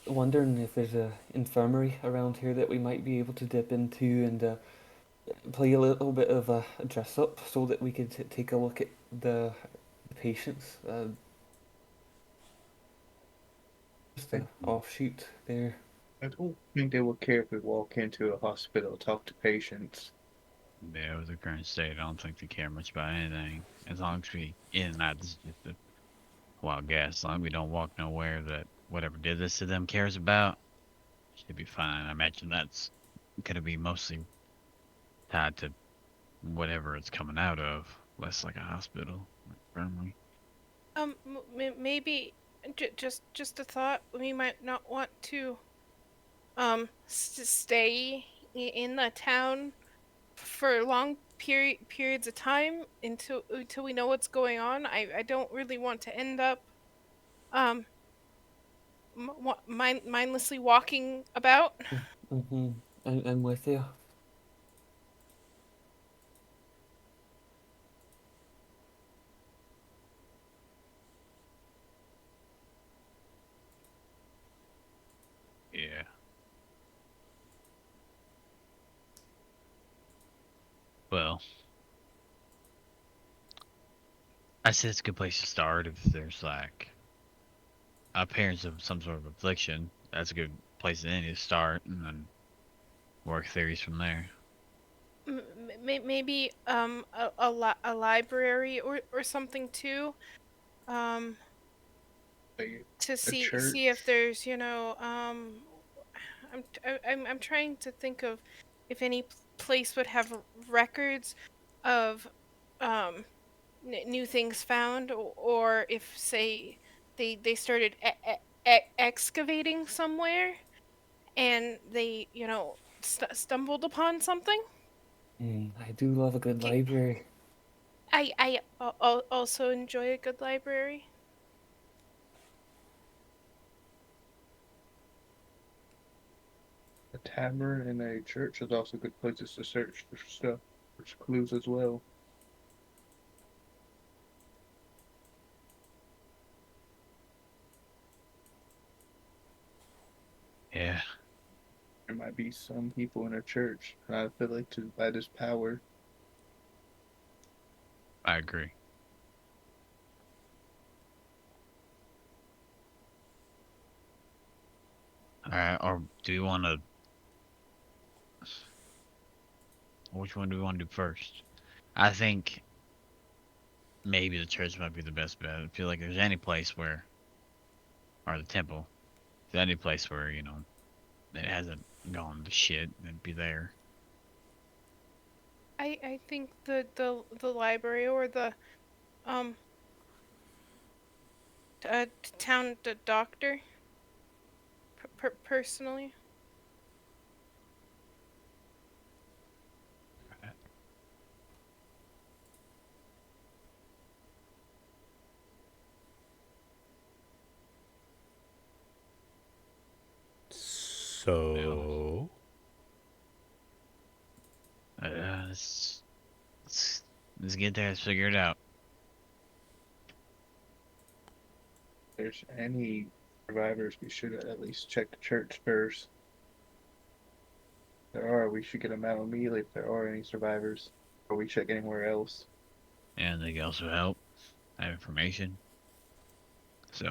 wondering if there's a infirmary around here that we might be able to dip into and play a little bit of a dress up so that we could take a look at the patients. Just a offshoot there. I don't think they would care if we walk into a hospital, talk to patients. Yeah, with the current state, I don't think they care much about anything. As long as we in and out, this is just a wild guess. As long as we don't walk nowhere that whatever did this to them cares about, should be fine. I imagine that's gonna be mostly tied to whatever it's coming out of, less like a hospital, infirmary. Maybe just a thought. We might not want to stay in the town for long periods of time until we know what's going on. I don't really want to end up um mindlessly walking about. Mm-hmm. I'm with you. Well, I said it's a good place to start if there's like appearance of some sort of affliction. That's a good place to start, and then work theories from there. Maybe a library or something too. Um, Like to a see if church. there's I'm trying to think of if any place would have records of um new things found, or if say they started excavating somewhere and they stumbled upon something. I do love a good Ca- library. I also enjoy a good library. A tavern and a church is also good places to search for stuff, for clues as well. Yeah, There might be some people in a church not affiliated by this power. I agree. All right, or do you want to? Which one do we want to do first? I think maybe the church might be the best bet. I feel like there's any place where, or the temple, if there's any place where it hasn't gone to shit, it'd be there. I think the library or the um town doctor, personally. Well, So, let's get there. Let's figure it out. If there's any survivors, we should at least check the church first. If there are, we should get them out immediately if there are any survivors. Or we check anywhere else. And they can also help. Have information. So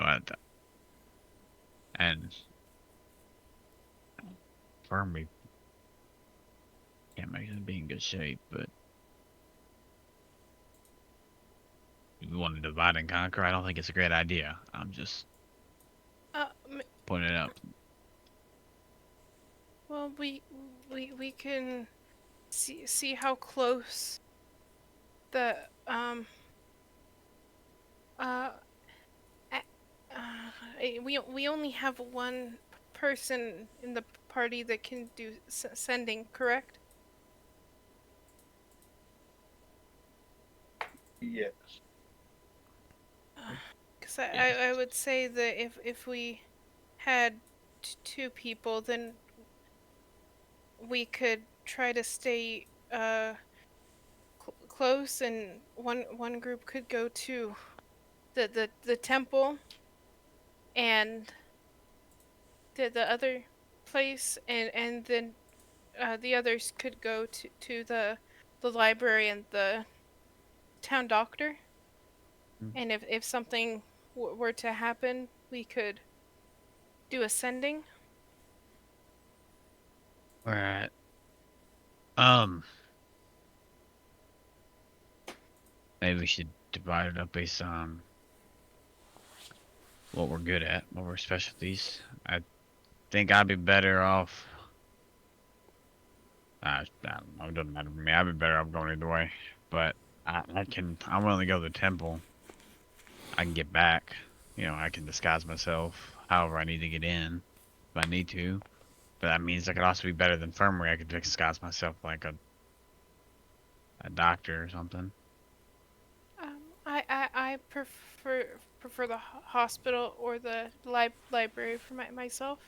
and firmly can't make them be in good shape, but if we want to divide and conquer, I don't think it's a great idea. I'm just Uh, m- pointing it out. well, we can see how close the uh, a- we only have one person in the party that can do sending, correct? Yes. Because Yes. I would say that if we had two people, then we could try to stay close, and one group could go to the temple, and the other place, and then the others could go to the library and the town doctor. Mm. And if something were to happen, we could do ascending. All right. Um, maybe we should divide it up based on what we're good at, what our specialties. I think I'd be better off. I don't know. It doesn't matter for me. I'd be better off going either way. But I'm willing to go to the temple. I can get back. I can disguise myself however I need to get in if I need to. But that means I could also be better than infirmary. I could disguise myself like a doctor or something. I prefer the hospital or the library for myself.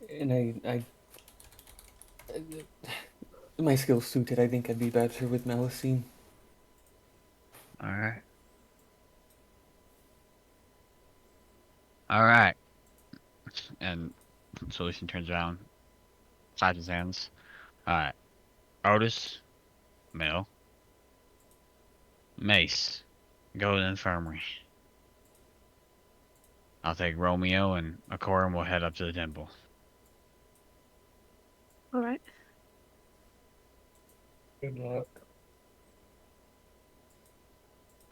And my skills suited, I think I'd be better with Melusine. All right. All right. And Solution turns around, claps his hands. Alright. Otis, Mel, Mace, go to the infirmary. I'll take Romeo and Akora and we'll head up to the temple. All right. Good luck.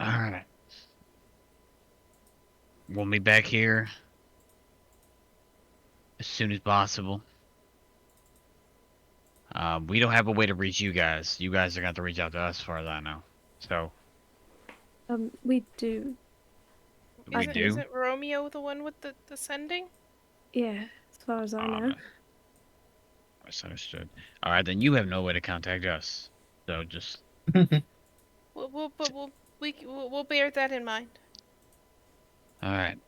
Alright. We'll be back here as soon as possible. We don't have a way to reach you guys. You guys are going to have to reach out to us as far as I know. So, We do. we do? Isn't Romeo the one with the sending? Yeah, as far as I know. Misunderstood. Alright, then you have no way to contact us. So just... We'll bear that in mind. Alright.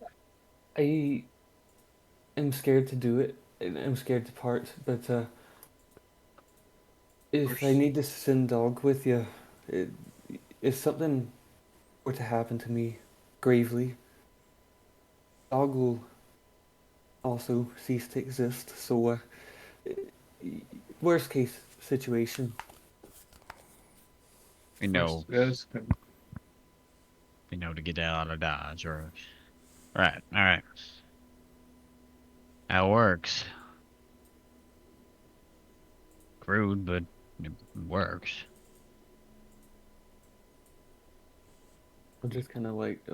I am scared to do it, and I'm scared to part, but if I need to send dog with you, if something were to happen to me gravely, dog will also cease to exist. So, worst case situation. We know, Yes. we know to get out of Dodge, or... Alright. That works. Crude, but it works. I'll just kind of like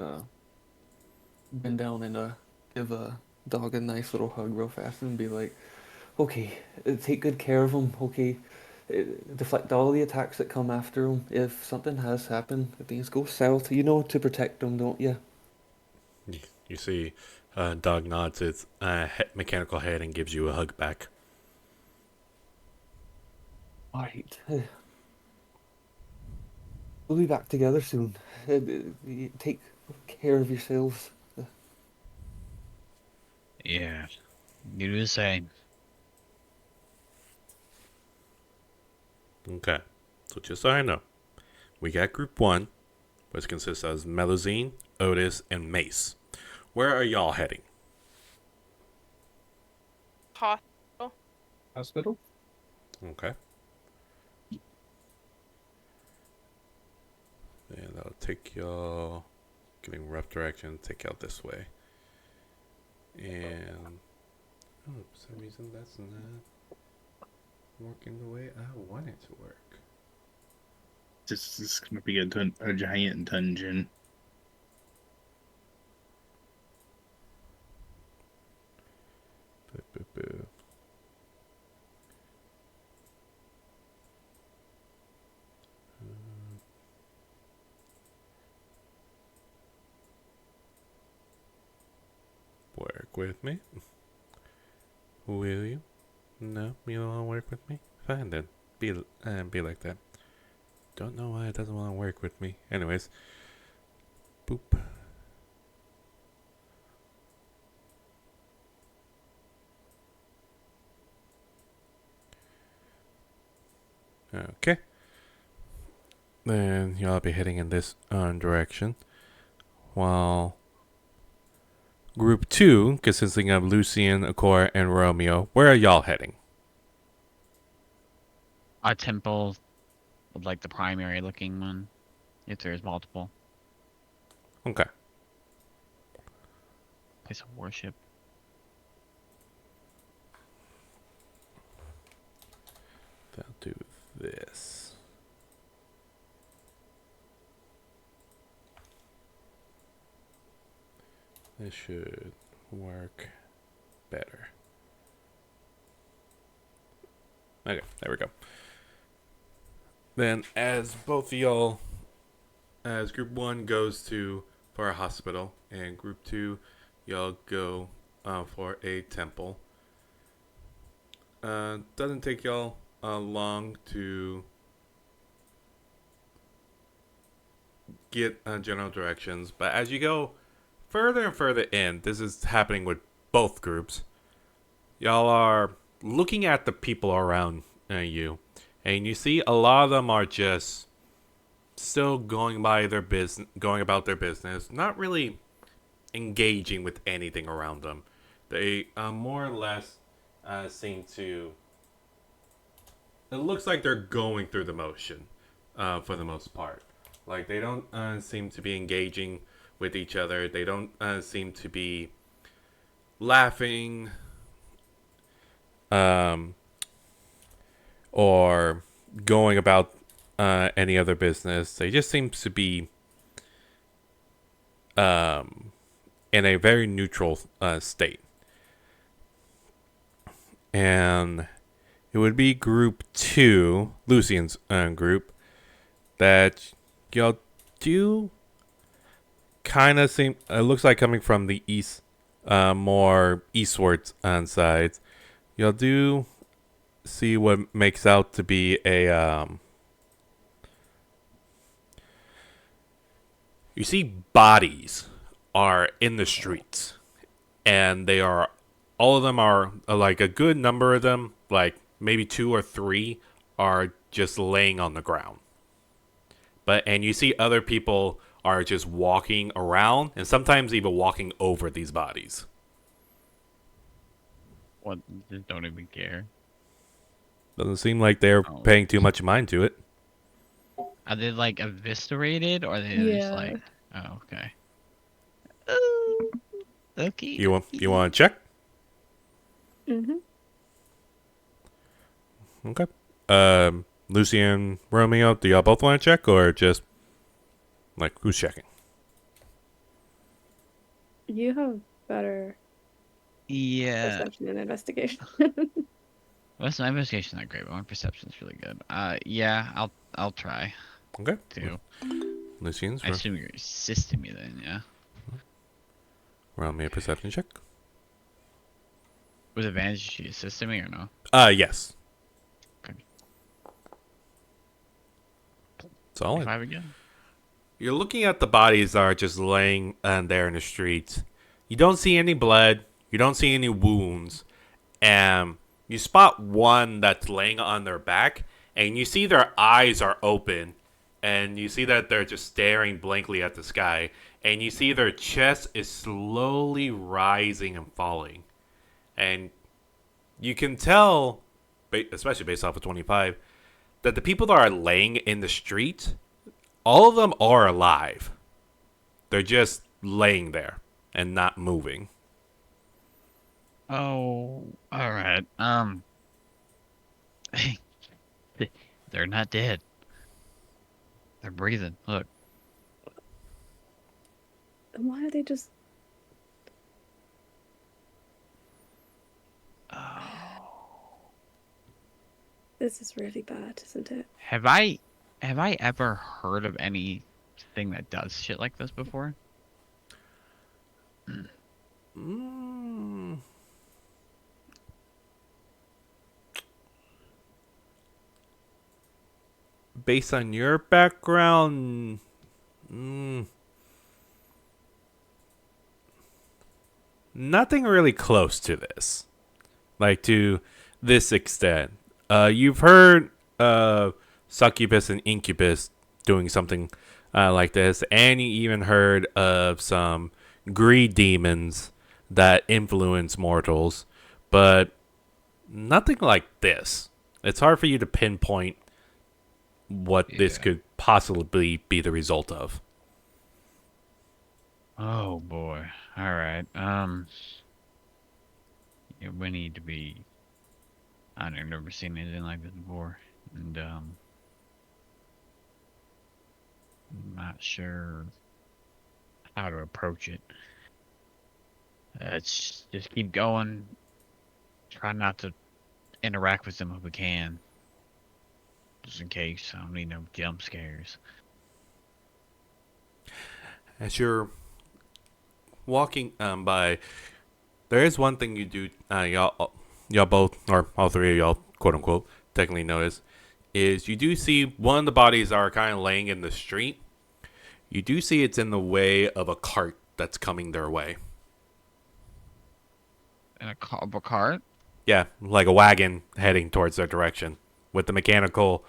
bend down and give a dog a nice little hug real fast and be like, okay, take good care of him, okay? Deflect all the attacks that come after him. If something has happened, if things go south, you know to protect them, don't you? You see, dog nods its mechanical head and gives you a hug back. Alright. We'll be back together soon. Take care of yourselves. Yeah. You do the same. Okay. So just so I know, we got Group 1, which consists of Melusine, Otis, and Mace. Where are y'all heading? Hospital? Okay. And that'll take y'all, giving rough direction, take y'all this way. And, oh, for some reason that's not working the way I want it to work. This is going to be a giant dungeon. Boo, boo, boo. Work with me? Will you? No, you don't want to work with me? Fine then. Be like that. Don't know why it doesn't want to work with me. Anyways, boop. Okay. Then y'all be heading in this direction, while Group 2, consisting of Lucian, Akora, and Romeo, where are y'all heading? A temple, like the primary looking one, if there's multiple. Okay. Place of worship. I'll do this. This should work better. Okay, there we go. Then, as both of y'all, as Group 1 goes for a hospital, and Group 2, y'all go for a temple. Doesn't take y'all long to get general directions, but as you go further and further in, this is happening with both groups. Y'all are looking at the people around you, and you see a lot of them are just still going about their business, not really engaging with anything around them. They more or less seem to it looks like they're going through the motion, for the most part. Like they don't seem to be engaging with each other. They don't seem to be laughing, um, or going about any other business. They just seem to be in a very neutral state. And it would be group 2, Lucian's group, that y'all do kind of seem. It looks like coming from the east, more eastward sides. Y'all do see what makes out to be a. You see bodies are in the streets, and they are. All of them are like a good number of them, like maybe 2 or 3, are just laying on the ground. And you see other people are just walking around and sometimes even walking over these bodies. What? Just don't even care. Doesn't seem like they're Oh. paying too much mind to it. Are they like eviscerated, or are they just Yeah. like? Oh, okay. Oh, okay. You want to check? Mm-hmm. Okay. Lucy and Romeo, do y'all both want to check, or just like who's checking? You have better Yeah. perception and investigation. Well, my investigation's not great, but my perception's really good. Yeah, I'll try Okay. to. Lucian's I assume you're assisting me then, yeah. roll me a perception check. With advantage, is she assisting me or no? Yes. Okay. Solid. 5 again. You're looking at the bodies that are just laying there in the streets. You don't see any blood. You don't see any wounds. And you spot one that's laying on their back, and you see their eyes are open, and you see that they're just staring blankly at the sky, and you see their chest is slowly rising and falling. And you can tell, especially based off of 25, that the people that are laying in the street, all of them are alive. They're just laying there and not moving. Oh, all right. They're not dead. They're breathing. Look. Why are they just? This is really bad, isn't it? Have I ever heard of anything that does shit like this before? Mm. Based on your background, nothing really close to this. Like to this extent. You've heard succubus and incubus doing something like this, and you even heard of some greed demons that influence mortals, but nothing like this. It's hard for you to pinpoint what this Yeah. could possibly be the result of. Oh boy. All right. Yeah, we need to be. I've never seen anything like this before, and I'm not sure how to approach it. Let's just keep going. Try not to interact with them if we can, just in case. I don't need no jump scares. As you're walking by, there is one thing you do, y'all both, or all three of y'all, quote unquote, technically notice, is you do see one of the bodies are kind of laying in the street. You do see it's in the way of a cart that's coming their way. In a cart? Yeah, like a wagon heading towards their direction with the mechanical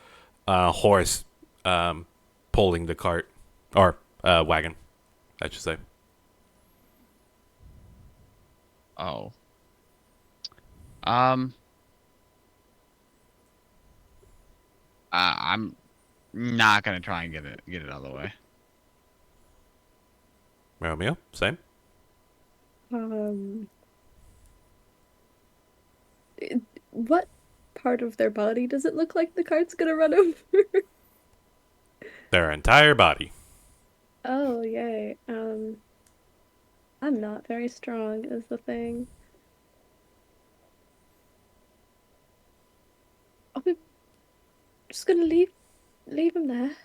horse pulling the cart, or wagon, I should say. Oh. I'm not gonna try and get it out of the way. Romeo, same. Um, what part of their body does it look like the cart's gonna run over? Their entire body. Oh, yay. I'm not very strong, is the thing. I'm just gonna leave him there.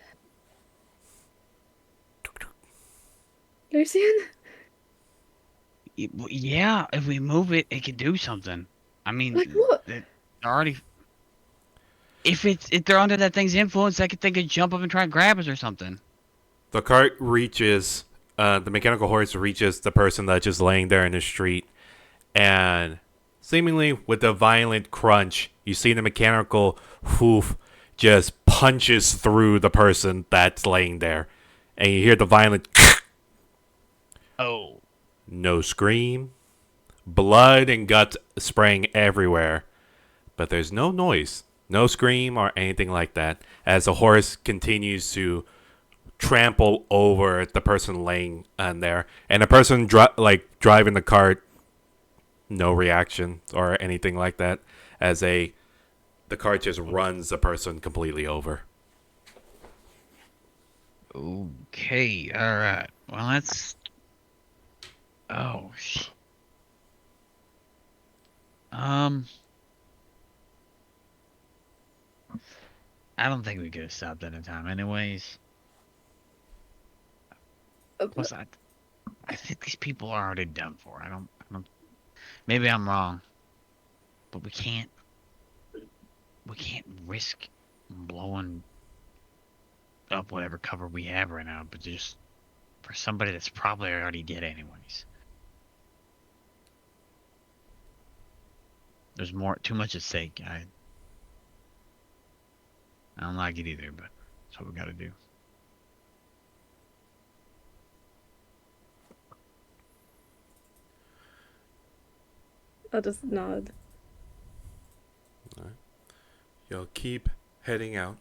Lucian? Yeah, if we move it, it can do something. I Like mean, what? they're already. If they're under that thing's influence, they could jump up and try and grab us or something. The cart reaches, the mechanical horse reaches the person that's just laying there in the street, and seemingly with a violent crunch, you see the mechanical hoof just punches through the person that's laying there, and you hear the violent Oh. no scream, blood and guts spraying everywhere, but there's no noise, no scream or anything like that, as the horse continues to trample over the person laying on there, and the person driving the cart, no reaction or anything like that, as the cart just runs the person completely over. Okay. All right. Well, that's. Oh. Um. I don't think we could have stopped that in time, anyways. Plus, I think these people are already done for. I don't. Maybe I'm wrong, but we can't. We can't risk blowing up whatever cover we have right now, but just for somebody that's probably already dead, anyways. There's too much at stake. I don't like it either, but that's what we gotta do. I'll just nod. You'll keep heading out.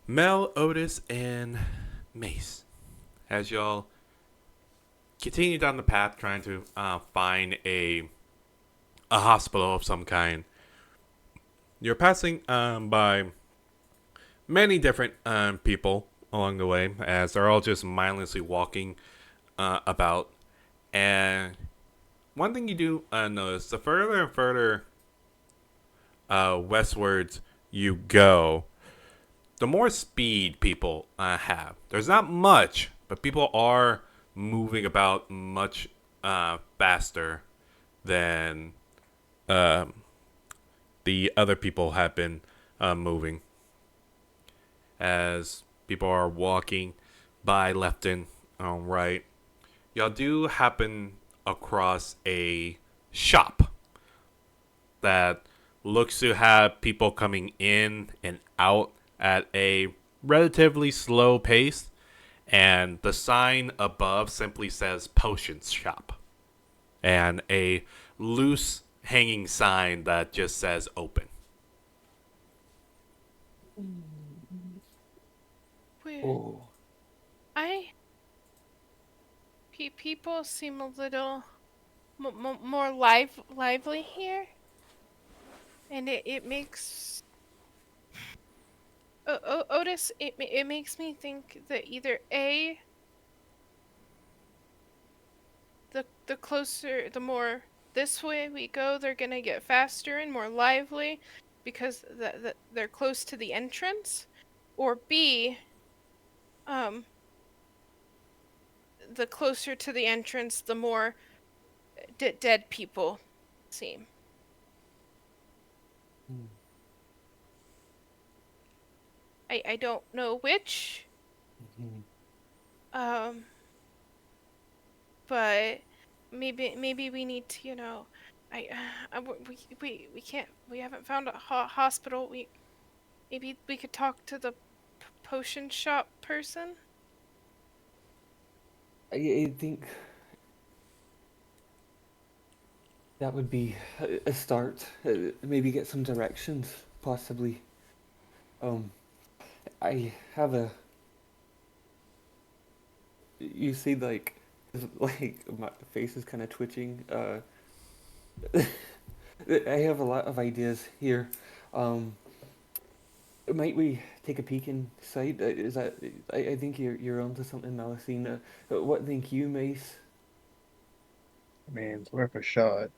Mel, Otis, and Mace, as y'all continue down the path trying to find a hospital of some kind, you're passing by many different people along the way, as they're all just mindlessly walking about. And one thing you do notice, the further and further westwards you go, the more speed people have. There's not much, but people are moving about much faster than the other people have been moving. As people are walking by left and right, y'all do happen across a shop that looks to have people coming in and out at a relatively slow pace, and the sign above simply says potions shop, and a loose hanging sign that just says open. Weird. Oh. People seem a little more lively here, and it makes Otis. It makes me think that either A, the more this way we go, they're gonna get faster and more lively because they're close to the entrance, or B, the closer to the entrance, the more dead people seem. I don't know which. But maybe we need to, we can't, we haven't found a hospital. Maybe we could talk to the potion shop person. I think that would be a start. Maybe get some directions, possibly. Um, I have a. You see, like my face is kind of twitching. I have a lot of ideas here. Um, might we take a peek inside? Is that? I think you're onto something, Malicina. What think you, Mace? I mean, it's worth a shot.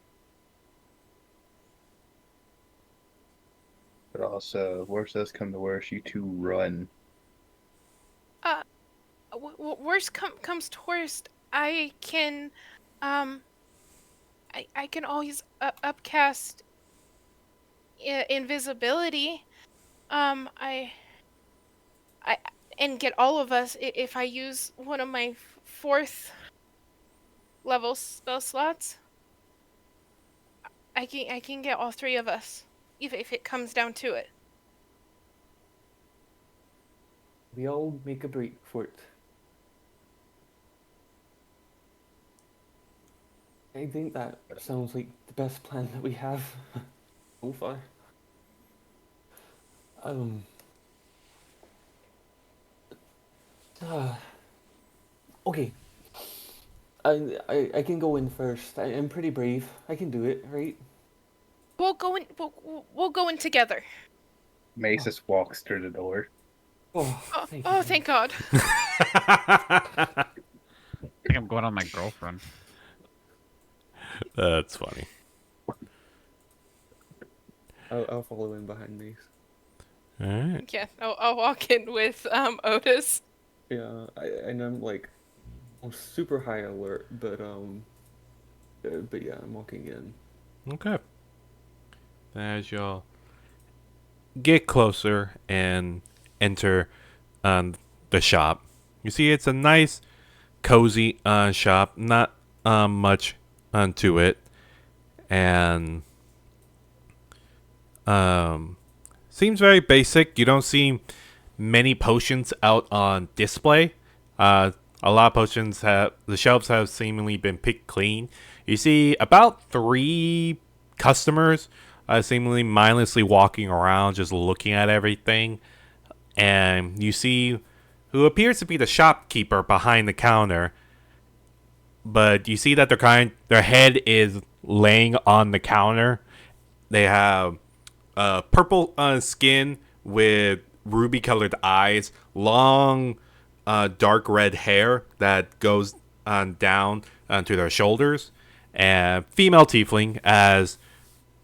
But also, worst does come to worst, you two run. Worst comes to worst, I can, um, I can always upcast invisibility. I and get all of us if I use one of my fourth level spell slots. I can get all three of us, if it comes down to it. We all make a break for it. I think that sounds like the best plan that we have so far. Um. Okay. I can go in first. I'm pretty brave. I can do it, right? We'll go in. We'll go in together. Mace just walks through the door. Oh, Oh, thank you. oh thank God. I think I'm going on my girlfriend. That's funny. I'll follow in behind these. All right. Yeah, I'll walk in with Otis. Yeah, and I'm like on super high alert, but yeah, I'm walking in. Okay. As y'all get closer and enter the shop, you see it's a nice, cozy shop. Not much to it, and seems very basic. You don't see many potions out on display. A lot of potions have the shelves have seemingly been picked clean. You see about 3 customers seemingly mindlessly walking around, just looking at everything, and you see who appears to be the shopkeeper behind the counter. But you see that their head is laying on the counter. They have purple skin with ruby colored eyes, long dark red hair that goes down to their shoulders, and female tiefling, as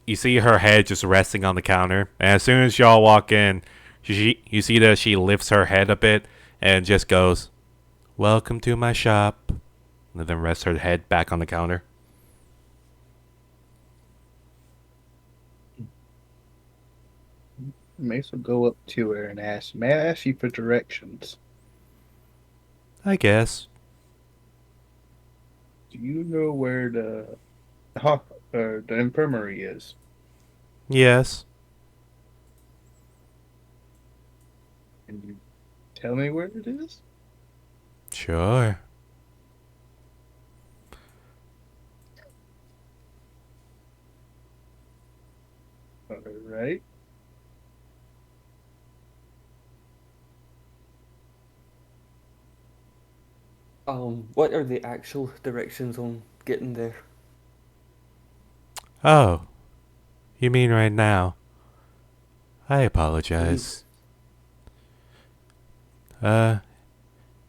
you see her head just resting on the counter. And as soon as y'all walk in, you see that she lifts her head a bit and just goes, "Welcome to my shop," and then rests her head back on the counter. Mace will go up to her and ask, "May I ask you for directions? I guess. Do you know where the infirmary is?" Yes. Can you tell me where it is? Sure. All right. What are the actual directions on getting there? Oh, you mean right now? I Please. apologize. To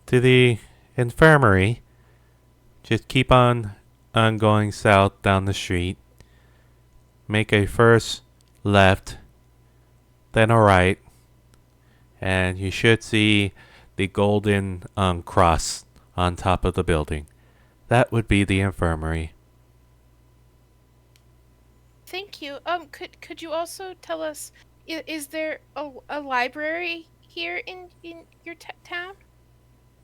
the infirmary. Just keep on going south down the street. Make a first left, then a right, and you should see the golden cross on top of the building. That would be the infirmary. Thank you. Could you also tell us, is there a library here in your town?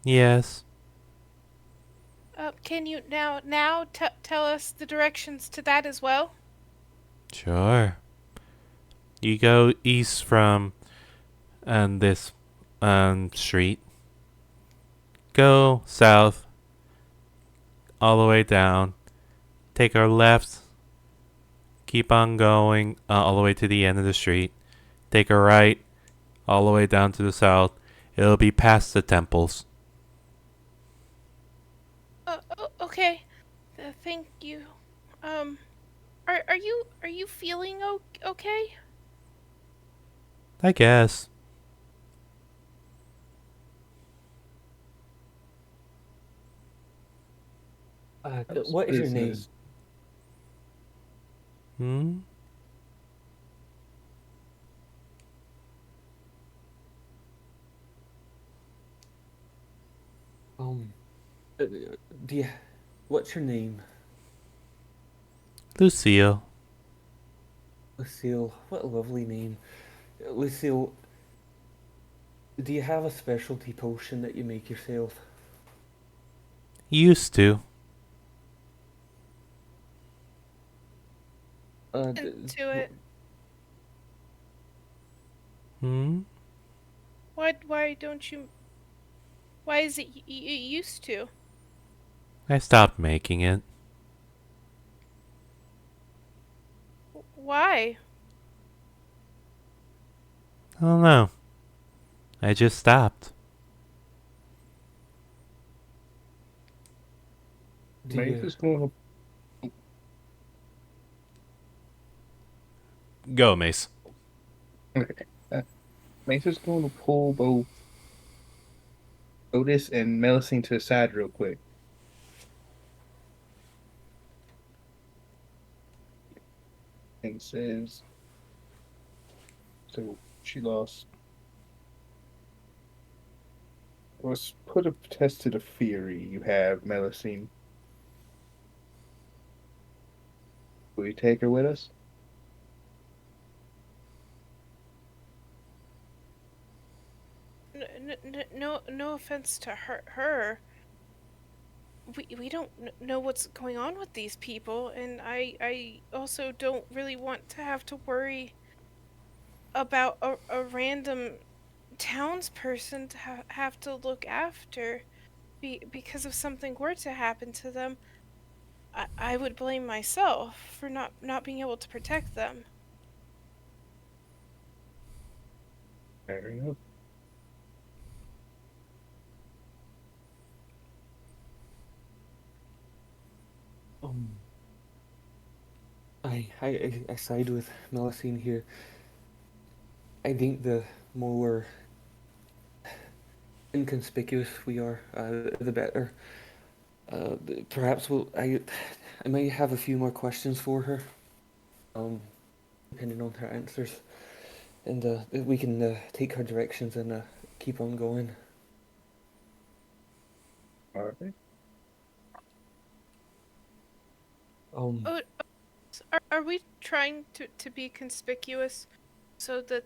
Yes. Can you now tell us the directions to that as well? Sure. You go east from this street. Go south all the way down. Take a left. Keep on going all the way to the end of the street. Take a right all the way down to the south. It'll be past the temples. Okay. Thank you. Um, are you feeling okay? I guess. How's What is your name? business? Hmm? Um, uh, do you, what's your name? Lucille. Lucille. What a lovely name. Lucille, do you have a specialty potion that you make yourself? Used to. Into it. Hmm? Why don't you? Why is it you used to? I stopped making it. Why? I don't know. I just stopped. Do Mace you? is going Go, Mace. to Mace is going to pull both Otis and Melusine to the side real quick and says, "So she lost. Let's put a test to the theory you have, Melusine. Will you take her with us?" No offense to her. We don't know what's going on with these people, and I also don't really want to have to worry about a random townsperson to have to look after because if something were to happen to them. I would blame myself for not being able to protect them. Fair enough. Um, I side with Melusine here. I think the more inconspicuous we are, the better. Perhaps I might have a few more questions for her. Um, depending on her answers, and we can take her directions and keep on going. All right. Um, Oh, are we trying to be conspicuous so that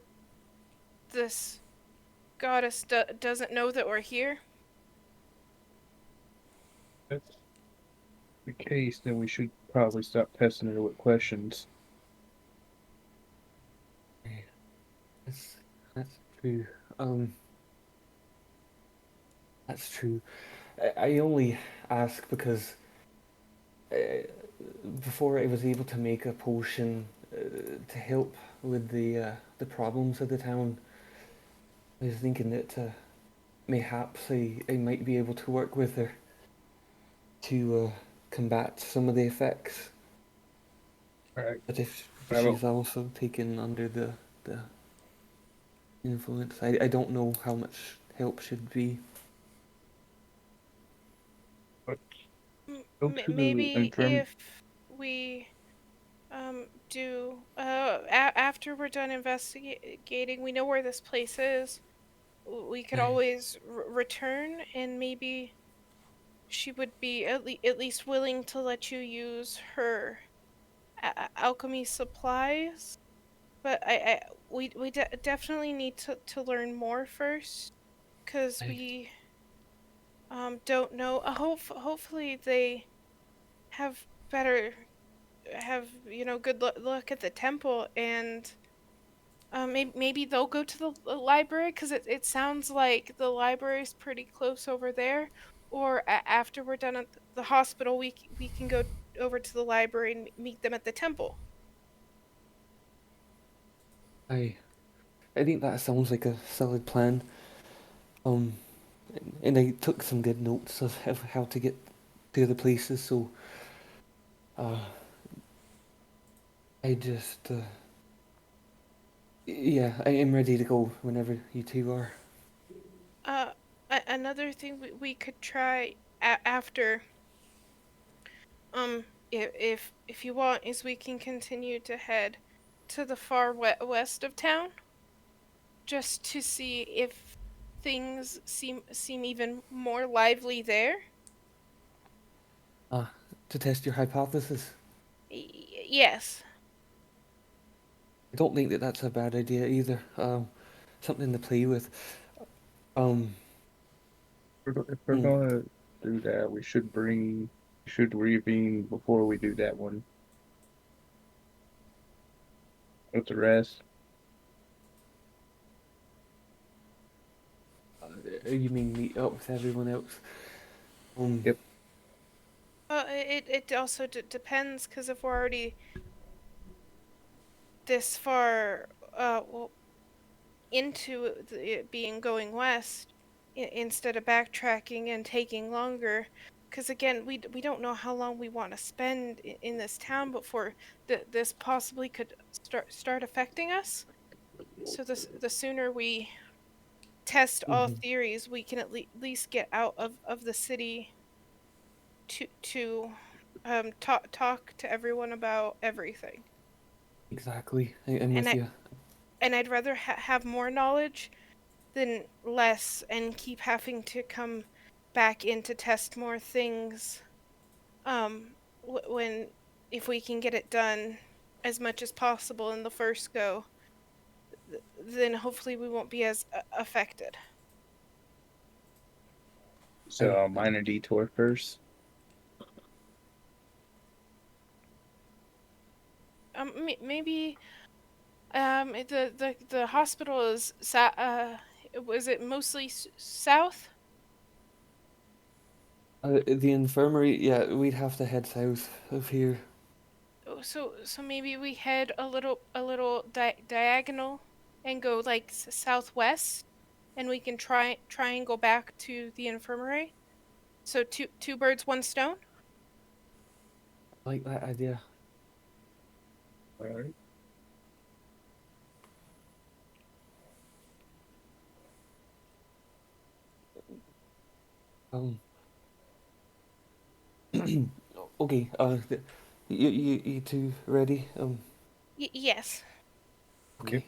this goddess doesn't know that we're here? If that's the case, then we should probably stop testing her with questions. that's that's true. Um, that's true. I only ask because uh, before I was able to make a potion to help with the problems of the town, I was thinking that mayhaps I might be able to work with her to combat some of the effects. All right. But if I she's don't. also taken under the influence, I don't know how much help should be. But go to the Maybe infirm. if we do after we're done investigating, we know where this place is. We could Aye, always return, and maybe she would be at least willing to let you use her alchemy supplies. But we definitely need to learn more first, because aye, we don't know. Hopefully they have better have good luck at the temple, and maybe they'll go to the library, because it sounds like the library is pretty close over there. Or after we're done at the hospital, we can go over to the library and meet them at the temple. aye. I think that sounds like a solid plan. Um, and I took some good notes of how to get to other places, so uh, I just yeah, I am ready to go whenever you two are. Uh, another thing we could try after, if you want, is we can continue to head to the far west of town, just to see if things seem even more lively there. Uh, to test your hypothesis. Yes. I don't think that that's a bad idea either. Something to play with. Um, If we're mm, gonna do that, we should reconvene before we do that one with the rest. you mean meet up with everyone else? Um, Yep. It also depends, because if we're already this far, well, into it being going west, instead of backtracking and taking longer, because again, we don't know how long we want to spend in this town before this possibly could start affecting us. So the sooner we test all mhm, theories, we can at least get out of the city to talk to everyone about everything. exactly. I'm And with you. I'd rather have more knowledge than less, and keep having to come back in to test more things. When if we can get it done as much as possible in the first go, then hopefully we won't be as affected. So I a minor detour first. Maybe the hospital is was it mostly south? the infirmary. Yeah, we'd have to head south of here. Oh, so maybe we head a little diagonal and go like southwest, and we can try and go back to the infirmary. So two birds, one stone. I like that idea. All right. Um, okay. You two ready? Yes. Yep. Okay.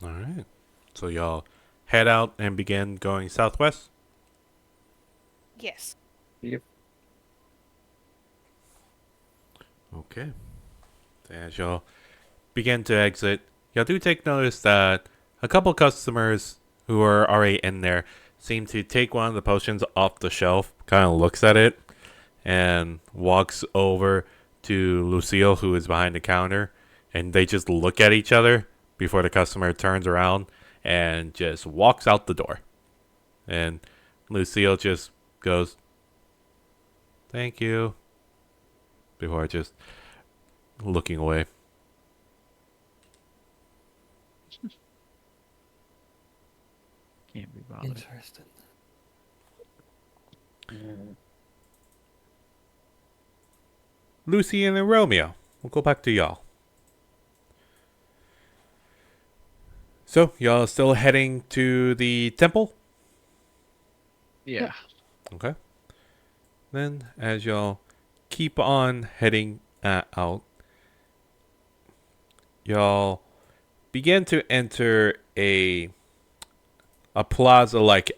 All right. So y'all head out and begin going southwest. Yes. Yep. Okay. As y'all begin to exit, y'all do take notice that a couple customers who are already in there seem to take one of the potions off the shelf, kind of looks at it, and walks over to Lucille, who is behind the counter, and they just look at each other before the customer turns around and just walks out the door. And Lucille just goes, "Thank you," before just looking away. Can't be bothered. Interesting. Lucy and Romeo. We'll go back to y'all. So, y'all still heading to the temple? Yeah. Okay. Then, as y'all keep on heading out, y'all begin to enter a plaza-like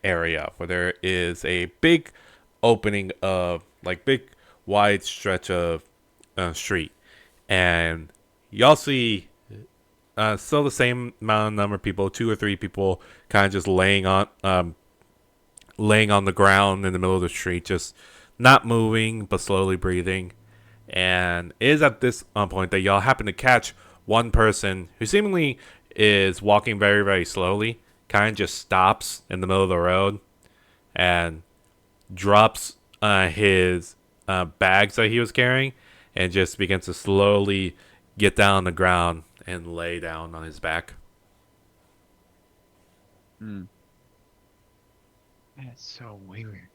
area where there is a big opening of big wide stretch of street, and y'all see still the same amount of number of people, 2 or 3 people, kind of just laying on the ground in the middle of the street, just not moving but slowly breathing. And it is at this point that y'all happen to catch one person who seemingly is walking very, very slowly, kind of just stops in the middle of the road and drops his bags that he was carrying and just begins to slowly get down on the ground and lay down on his back. Hmm. That's so weird.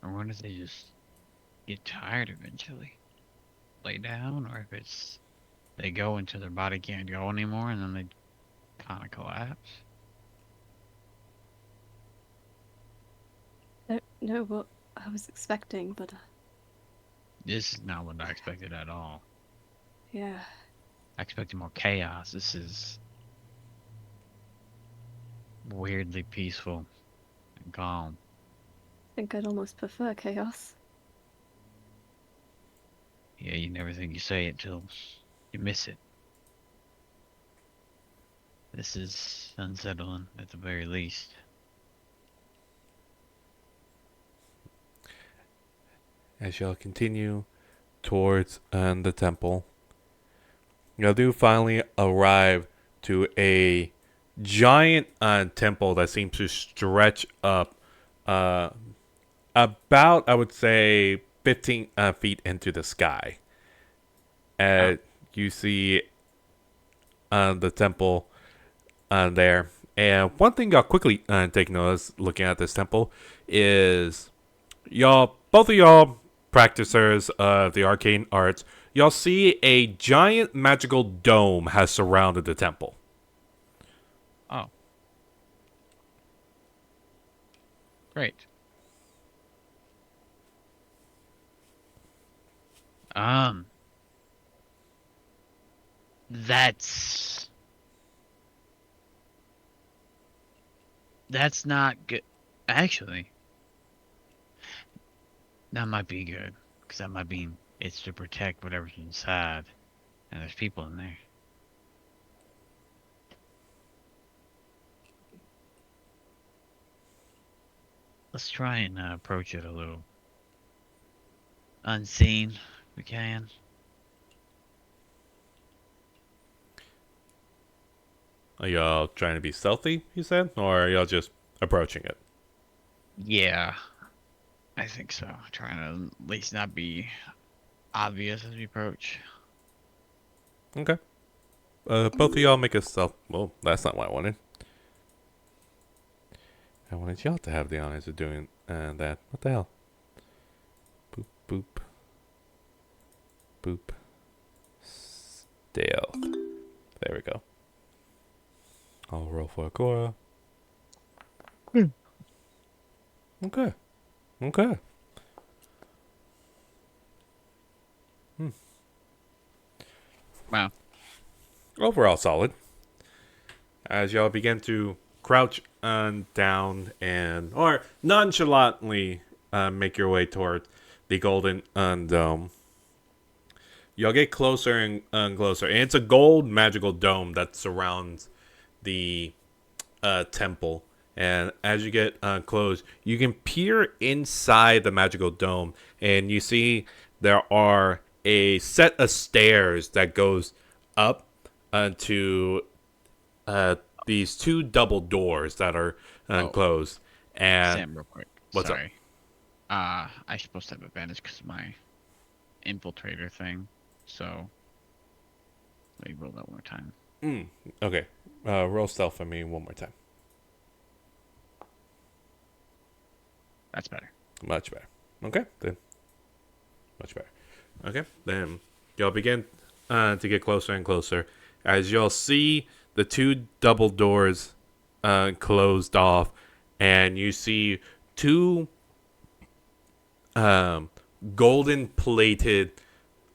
I wonder if they just get tired eventually, lay down, or if it's they go until their body can't go anymore and then they kind of collapse. Don't know what I was expecting, but This is not what I expected at all. yeah. I expected more chaos. This is weirdly peaceful and calm. I think I'd almost prefer chaos. Yeah, you never think you say it till you miss it. This is unsettling at the very least. As y'all continue towards the temple, y'all do finally arrive to a giant temple that seems to stretch up about, I would say, 15 feet into the sky. You see the temple there. And one thing y'all quickly take notice looking at this temple is both of y'all practicers of the arcane arts, y'all see a giant magical dome has surrounded the temple. Oh. Great. That's not good. Actually, that might be good, because that might mean it's to protect whatever's inside, and there's people in there. Let's try and approach it a little unseen, if we can. Are y'all trying to be stealthy, you said? Or are y'all just approaching it? Yeah, I think so. Trying to at least not be obvious as we approach. Okay. Both of y'all make a stealth. Well, that's not what I wanted. I wanted y'all to have the honors of doing that. What the hell? Boop, boop. Boop. Stealth. There we go. I'll roll for Cora. Okay. Okay. Wow. Overall solid. As y'all begin to crouch down or nonchalantly make your way toward the golden dome. Y'all get closer and closer. And it's a gold magical dome that surrounds the temple. And as you get close, you can peer inside the magical dome. And you see there are a set of stairs that goes up to these two double doors that are closed. And Sam, real quick. What's up? Sorry. I'm supposed to have advantage because of my infiltrator thing. So, let me roll that one more time. Okay. Roll stealth for me one more time. That's better. Much better. Okay, then. Much better. Okay, then y'all begin to get closer and closer as y'all see the two double doors closed off, and you see two golden plated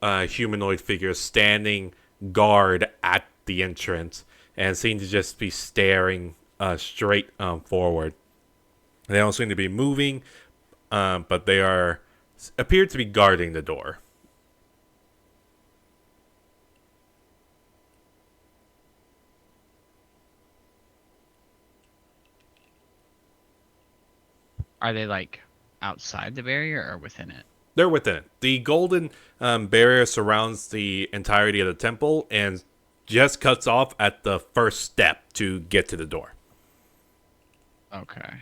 humanoid figures standing guard at the entrance and seem to just be staring straight forward. They don't seem to be moving, but they appear to be guarding the door. Are they like outside the barrier or within it? They're within it. The golden barrier surrounds the entirety of the temple and just cuts off at the first step to get to the door. Okay.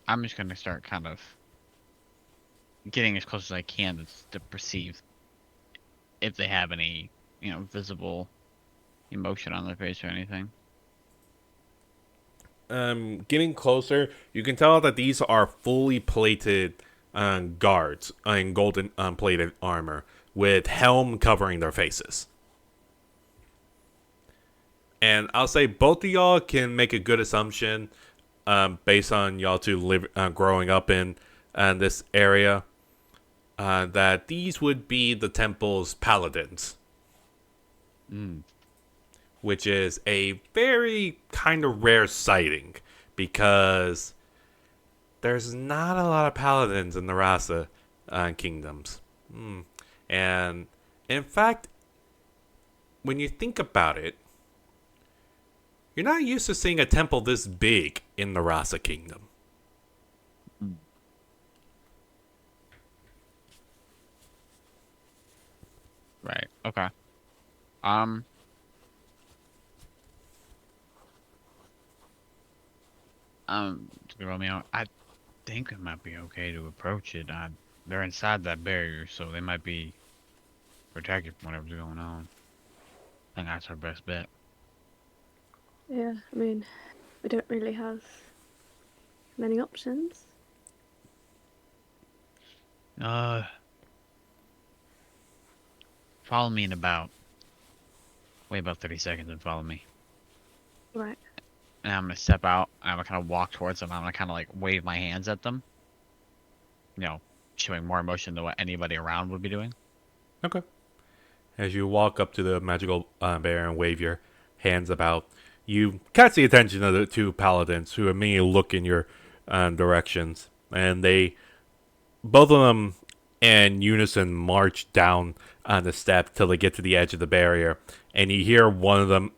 I'm just gonna start kind of getting as close as I can to perceive if they have any, visible emotion on their face or anything. Getting closer, you can tell that these are fully plated guards in golden plated armor with helm covering their faces. And I'll say both of y'all can make a good assumption based on y'all two growing up in this area that these would be the temple's paladins. Which is a very kind of rare sighting because there's not a lot of paladins in the Rasa kingdoms. And in fact, when you think about it, you're not used to seeing a temple this big in the Rasa kingdom. Right. Okay. Romeo, I think it might be okay to approach it. They're inside that barrier, so they might be protected from whatever's going on. I think that's our best bet. Yeah, I mean, we don't really have many options. Follow me in about 30 seconds and follow me. Right. And I'm gonna step out. I'm gonna kind of walk towards them. I'm gonna kind of like wave my hands at them. Showing more emotion than what anybody around would be doing. Okay. As you walk up to the magical bear and wave your hands about, you catch the attention of the two paladins who immediately look in your directions. And both of them in unison march down on the step till they get to the edge of the barrier. And you hear one of them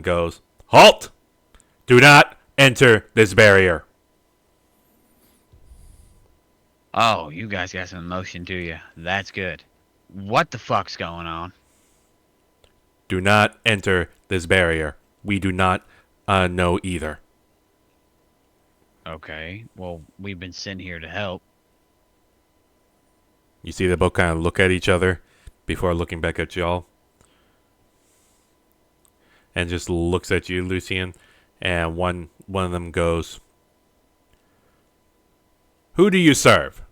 goes, "Halt! Do not enter this barrier." Oh, you guys got some emotion, do you? That's good. What the fuck's going on? Do not enter this barrier. We do not know either. Okay, well, we've been sent here to help. You see they both kind of look at each other before looking back at y'all. And just looks at you, Lucian. And one of them goes, "Who do you serve?"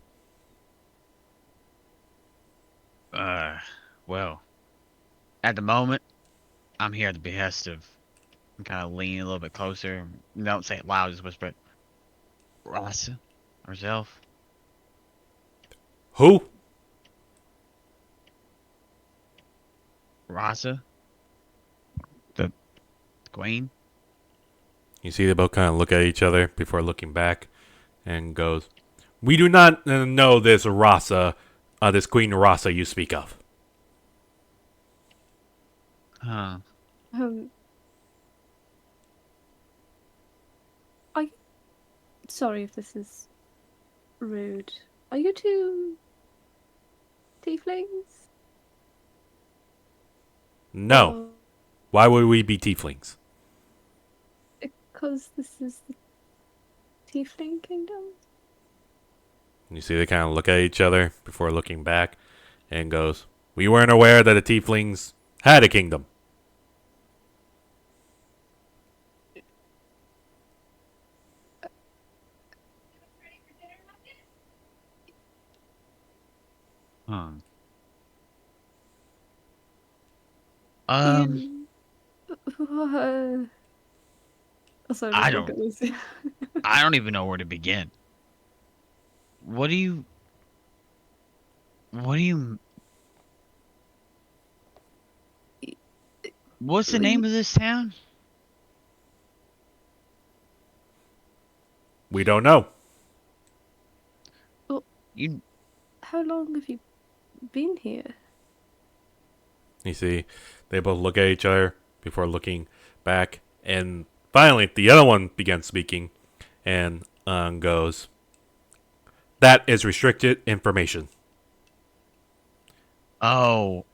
Well, at the moment, I'm here at the behest of. I'm kind of leaning a little bit closer. Don't say it loud, just whisper it. Rasa? Herself? Who? Rasa? The queen? You see they both kind of look at each other before looking back and goes, "We do not know this Rasa, this Queen Rasa you speak of." Huh. Sorry if this is rude. Are you two tieflings? No. Or- Why would we be tieflings? Because this is the tiefling kingdom? You see they kind of look at each other before looking back and goes, "We weren't aware that the tieflings had a kingdom." Huh. Ian, oh, sorry, I before I don't- go, Lucy. I don't even know where to begin. What do you... What's the name of this town? We don't know. You... How long have you been here? You see they both look at each other before looking back. And finally, the other one begins speaking and goes, "That is restricted information." Oh.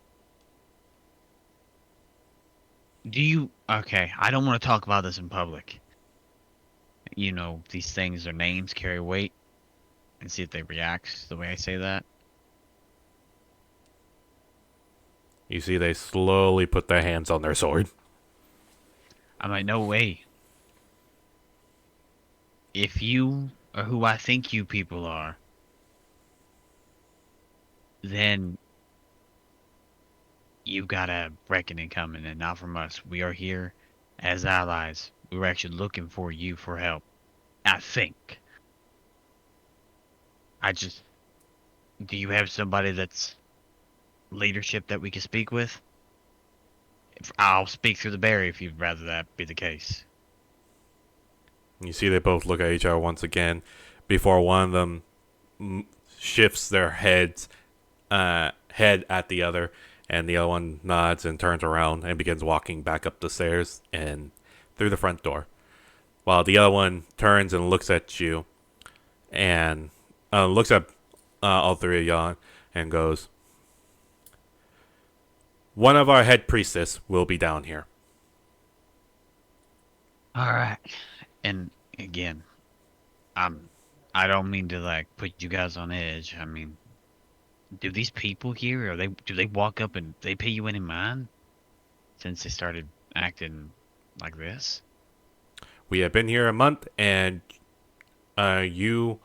Do you... Okay, I don't want to talk about this in public. you know, these things, their names carry weight, and see if they react the way I say that. You see they slowly put their hands on their sword. I'm like, no way. If you are who I think you people are, then you've got a reckoning coming, and not from us. We are here as allies. We were actually looking for you for help. I think. I just. Do you have somebody that's leadership that we can speak with? I'll speak through the barrier if you'd rather that be the case. You see they both look at each other once again before one of them shifts their head at the other, and the other one nods and turns around and begins walking back up the stairs and through the front door, while the other one turns and looks at you and looks at all three of y'all and goes, "One of our head priestess will be down here." All right. And again, I don't mean to like put you guys on edge. I mean, do these people here, do they walk up and they pay you any mind since they started acting like this? We have been here a month, and you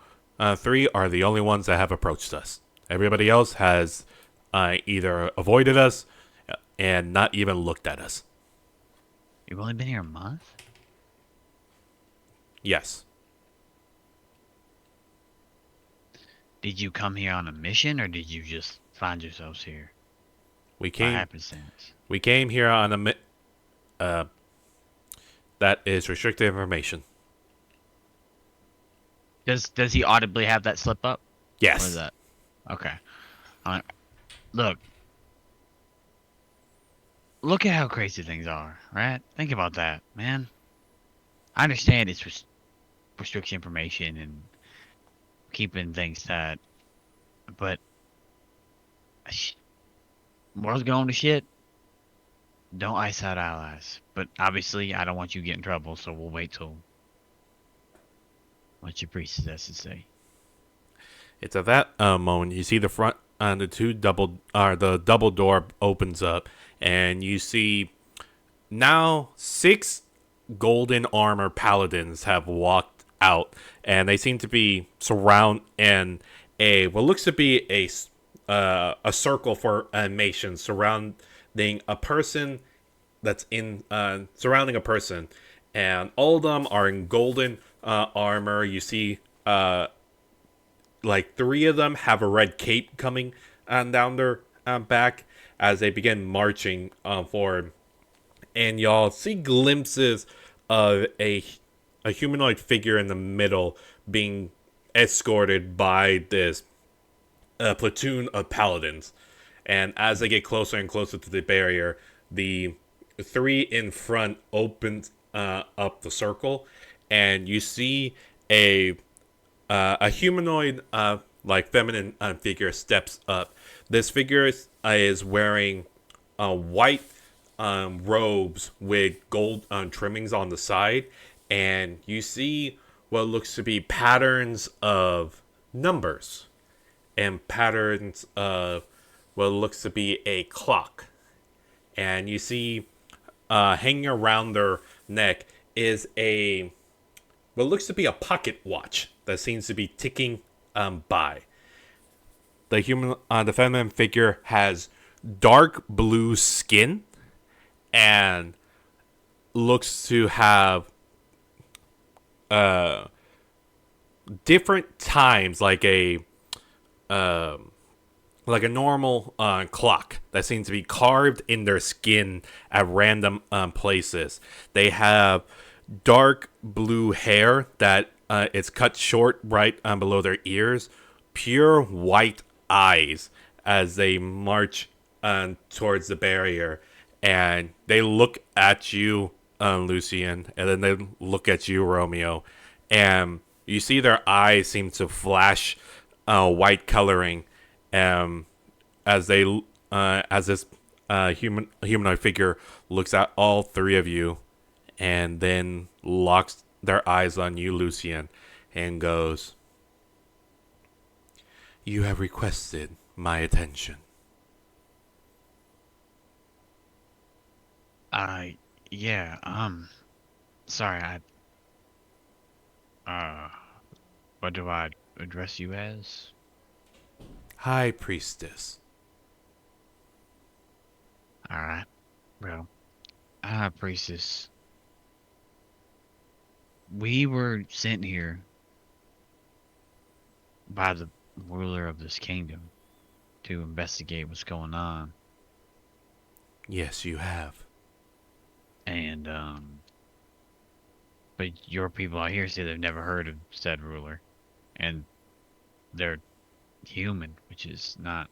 three are the only ones that have approached us. Everybody else has either avoided us and not even looked at us. You've only been here a month? Yes. Did you come here on a mission, or did you just find yourselves here We by came happenstance? we came here on that is restricted information. Does he audibly have that slip up? Or Yes. is that okay? Look at how crazy things are, right? Think about that, man. I understand it's restriction information and keeping things tight, but world's going to shit. Don't ice out allies. But obviously, I don't want you to get in trouble, so we'll wait till what your priest has to say. It's at that moment you see the front the double door opens up, and you see now 6 golden armor paladins have walked out, and they seem to be surround in what looks to be a circle for animation surrounding a person that's in surrounding a person, and all of them are in golden armor. You see like 3 of them have a red cape coming down their back as they begin marching forward, and y'all see glimpses of a humanoid figure in the middle being escorted by this platoon of paladins. And as they get closer and closer to the barrier, the 3 in front opens up the circle, and you see a humanoid like feminine figure steps up. This figure is wearing white robes with gold trimmings on the side, and you see what looks to be patterns of numbers and patterns of what looks to be a clock. And you see hanging around their neck is what looks to be a pocket watch that seems to be ticking by. The feminine figure has dark blue skin and looks to have different times, like a normal clock that seems to be carved in their skin at random places. They have dark blue hair that it's cut short right below their ears, pure white eyes as they march towards the barrier, and they look at you, Lucian, and then they look at you, Romeo, and you see their eyes seem to flash white coloring as this humanoid figure looks at all 3 of you and then locks their eyes on you, Lucian, and goes, "You have requested my attention." Yeah, sorry, uh, what do I address you as? High Priestess. Alright, well, priestess, we were sent here by the ruler of this kingdom to investigate what's going on, Yes, you have. and, but your people out here say they've never heard of said ruler, and they're human, which is not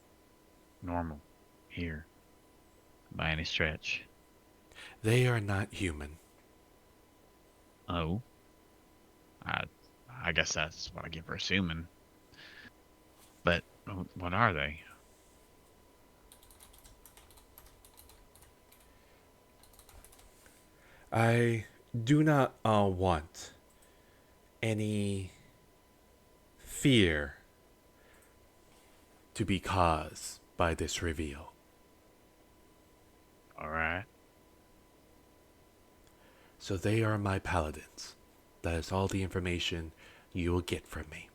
normal here by any stretch. They are not human. Oh, I, I guess that's what I get for assuming. But what are they? I do not want any fear to be caused by this reveal. All right. So they are my paladins. That is all the information you will get from me.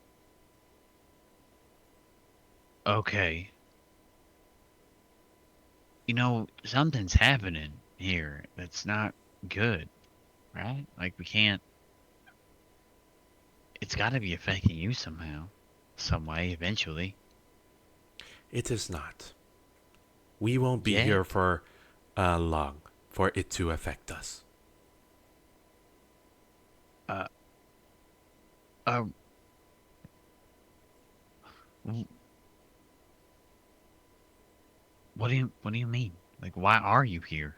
Okay. You know, something's happening here that's not good, right? Like, we can't. It's got to be affecting you somehow, some way, eventually. It is not. We won't be Yet? here for long for it to affect us. Uh, uh, w- what do you mean? Like, why are you here?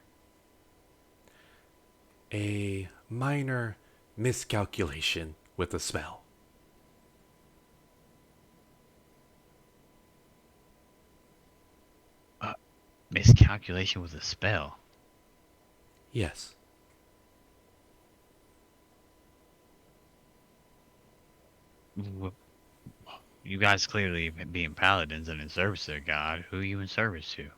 A minor miscalculation with a spell. Miscalculation with a spell. Yes. W- You guys clearly being paladins and in service to their god. Who are you in service to?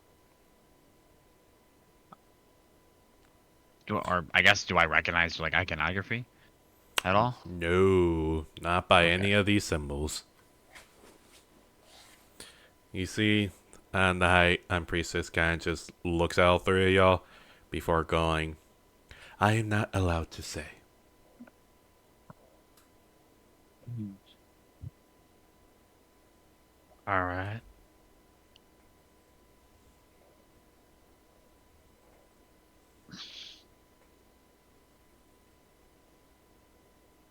Or I guess, do I recognize like iconography at all? No, not by Okay. any of these symbols. You see, and the High Priestess kind of just looks at all three of y'all before going, "I am not allowed to say." All right.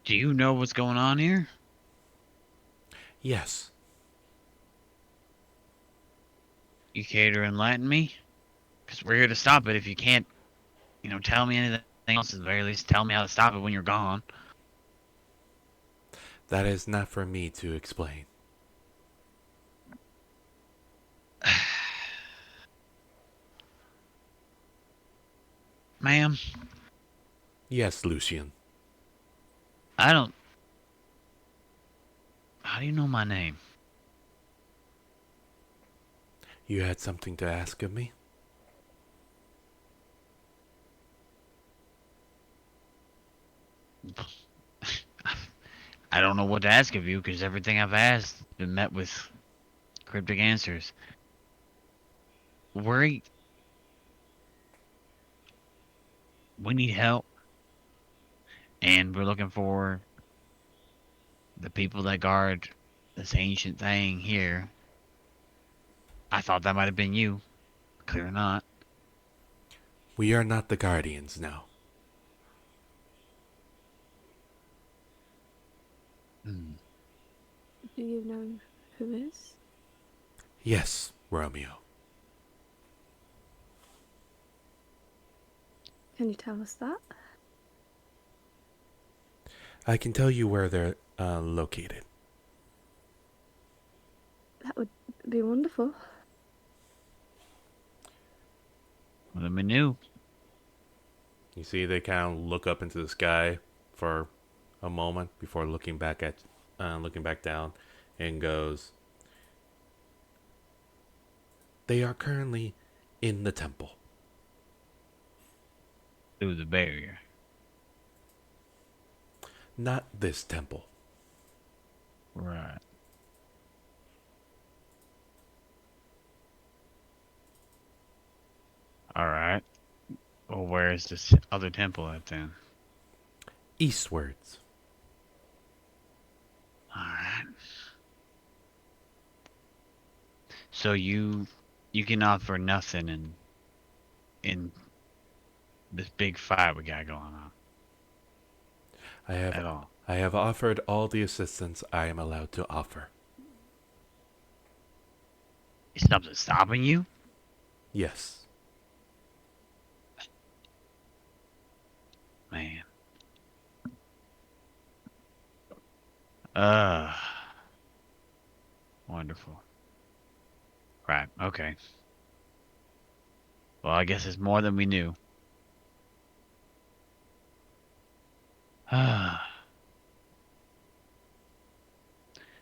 Do you know what's going on here? Yes, You care to enlighten me? Because we're here to stop it. If you can't, tell me anything else, at the very least, tell me how to stop it when you're gone. that is not for me to explain. Ma'am, Yes, Lucian. I don't. How do you know my name? You had something to ask of me? I don't know what to ask of you because everything I've asked has been met with cryptic answers. We we need help, and we're looking for the people that guard this ancient thing here. I thought that might have been you. Clear not. We are not the Guardians now. Hmm. Do you know who is? Yes, Romeo. Can you tell us that? I can tell you where they're located. That would be wonderful. Well, then we knew. You see, they kind of look up into the sky for a moment before looking back down, and goes, "They are currently in the temple." Through the barrier. Not this temple. Right. Alright. Well, where is this other temple at then? Eastwards. Alright. So you can offer nothing in this big fight we got going on I have at all. I have offered all the assistance I am allowed to offer. Is something stopping you? Yes. Man. Uh Wonderful. Right, okay. Well, I guess it's more than we knew.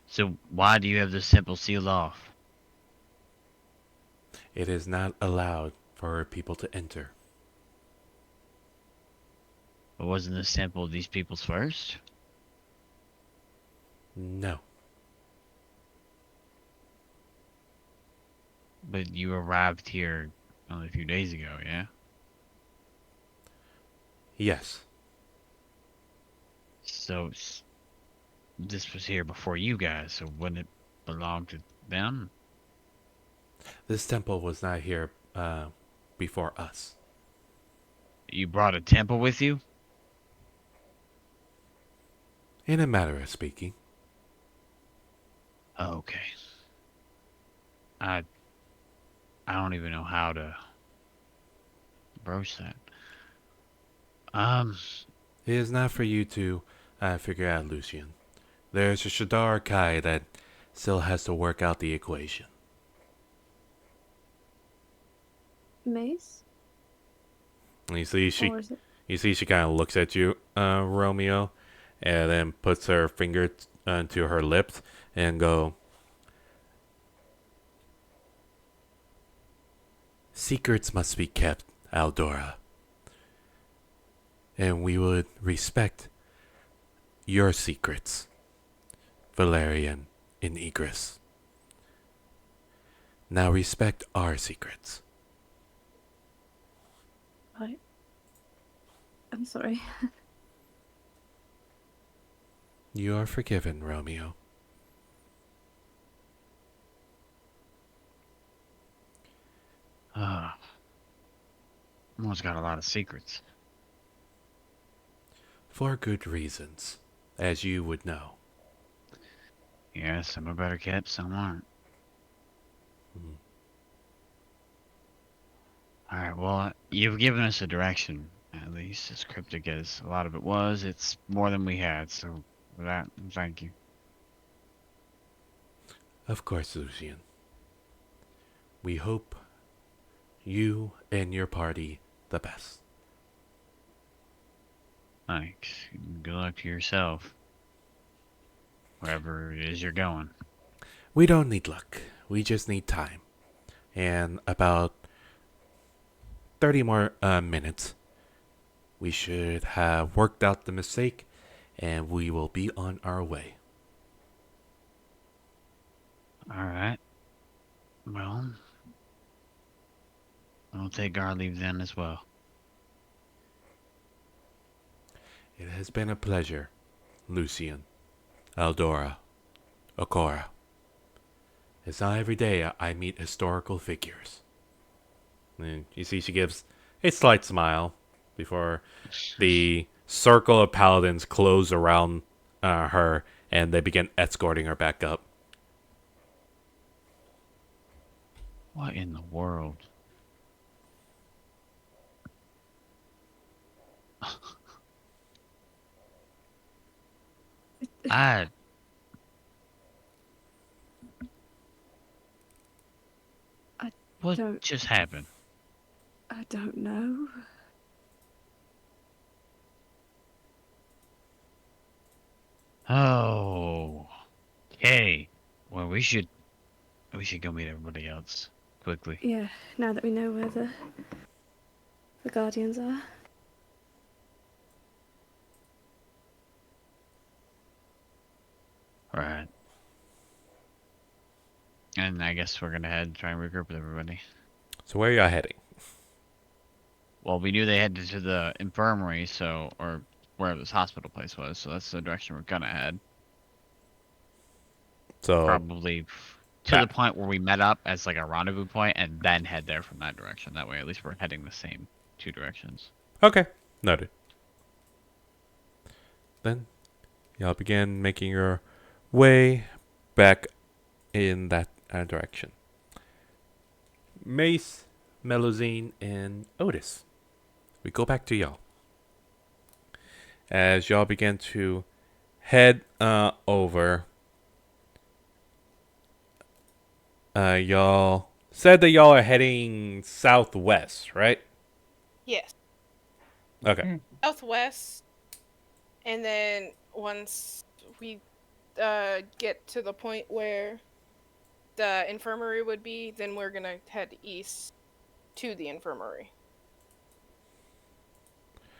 So why do you have this temple sealed off? It is not allowed for people to enter. But wasn't this temple these people's first? No. But you arrived here only a few days ago, yeah? Yes. So this was here before you guys, so wouldn't it belong to them? This temple was not here before us. You brought a temple with you? In a matter of speaking. Oh, okay. I don't even know how to broach that. It is not for you to figure out, Lucian. There's a Shadar Kai that still has to work out the equation. Mace? And you see Or is it? she kind of looks at you, Romeo, and then puts her finger to her lips and go, "Secrets must be kept, Aldora. And we would respect your secrets, Valerian and Egris. Now respect our secrets." I'm sorry. You are forgiven, Romeo. Someone's got a lot of secrets. For good reasons, as you would know. Yeah, some are better kept, some aren't. Hmm. Alright, well, you've given us a direction, at least, as cryptic as a lot of it was. It's more than we had, so for that, thank you. Of course, Lucian. We hope you and your party the best. Thanks. Good luck to yourself. Wherever it is you're going. We don't need luck. We just need time. And about 30 more minutes, we should have worked out the mistake, and we will be on our way. Alright. Well, I'll take our leave then as well. It has been a pleasure, Lucian, Aldora, Okora. It's not every day I meet historical figures. And you see she gives a slight smile before the circle of paladins close around her and they begin escorting her back up. What in the world? I What don't- just happened? I don't know. Oh. Okay. Well, we should go meet everybody else quickly. Yeah, now that we know where the Guardians are. All right. And I guess we're gonna head try and regroup with everybody. So where are y'all heading? Well, we knew they headed to the infirmary, or wherever this hospital place was, so that's the direction we're gonna head. So Probably to the point where we met up as like a rendezvous point, and then head there from that direction. That way, at least we're heading the same two directions. okay, noted. Then y'all begin making your way back in that direction. Mace, Melusine, and Otis. We go back to y'all. As y'all begin to head over, y'all said that y'all are heading southwest, right? Yes. Okay. Southwest, and then once we get to the point where the infirmary would be, then we're gonna head east to the infirmary.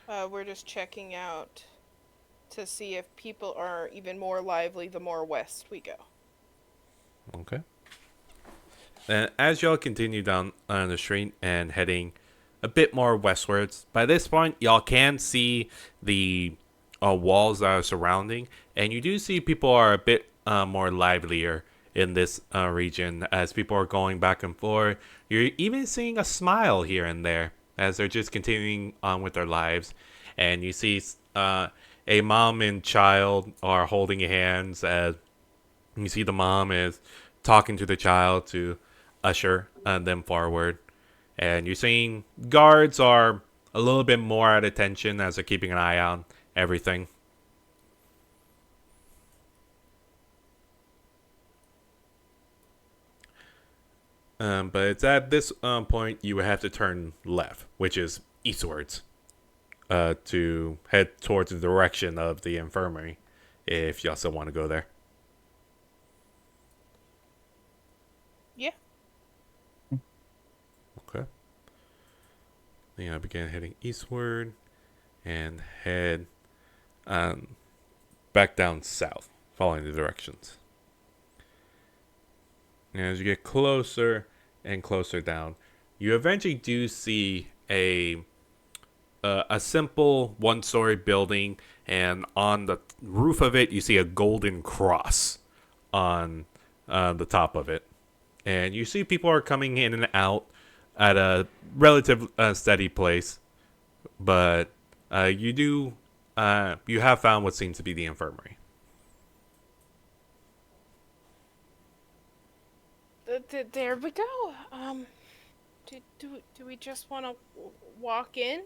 We're just checking out to see if people are even more lively the more west we go. Okay. And as y'all continue down the street and heading a bit more westwards, by this point, y'all can see the walls that are surrounding, and you do see people are a bit more livelier in this region as people are going back and forth. You're even seeing a smile here and there as they're just continuing on with their lives. And you see a mom and child are holding hands as you see the mom is talking to the child to usher them forward. And you're seeing guards are a little bit more at attention as they're keeping an eye on everything. But it's at this point you would have to turn left, which is eastwards, to head towards the direction of the infirmary, if y'all still want to go there. Yeah. Okay. Then I began heading eastward and head back down south, following the directions. And as you get closer and closer down, you eventually do see a simple one-story building, and on the roof of it, you see a golden cross on the top of it. And you see people are coming in and out at a relative steady pace, but you have found what seems to be the infirmary. There we go. Do we just want to walk in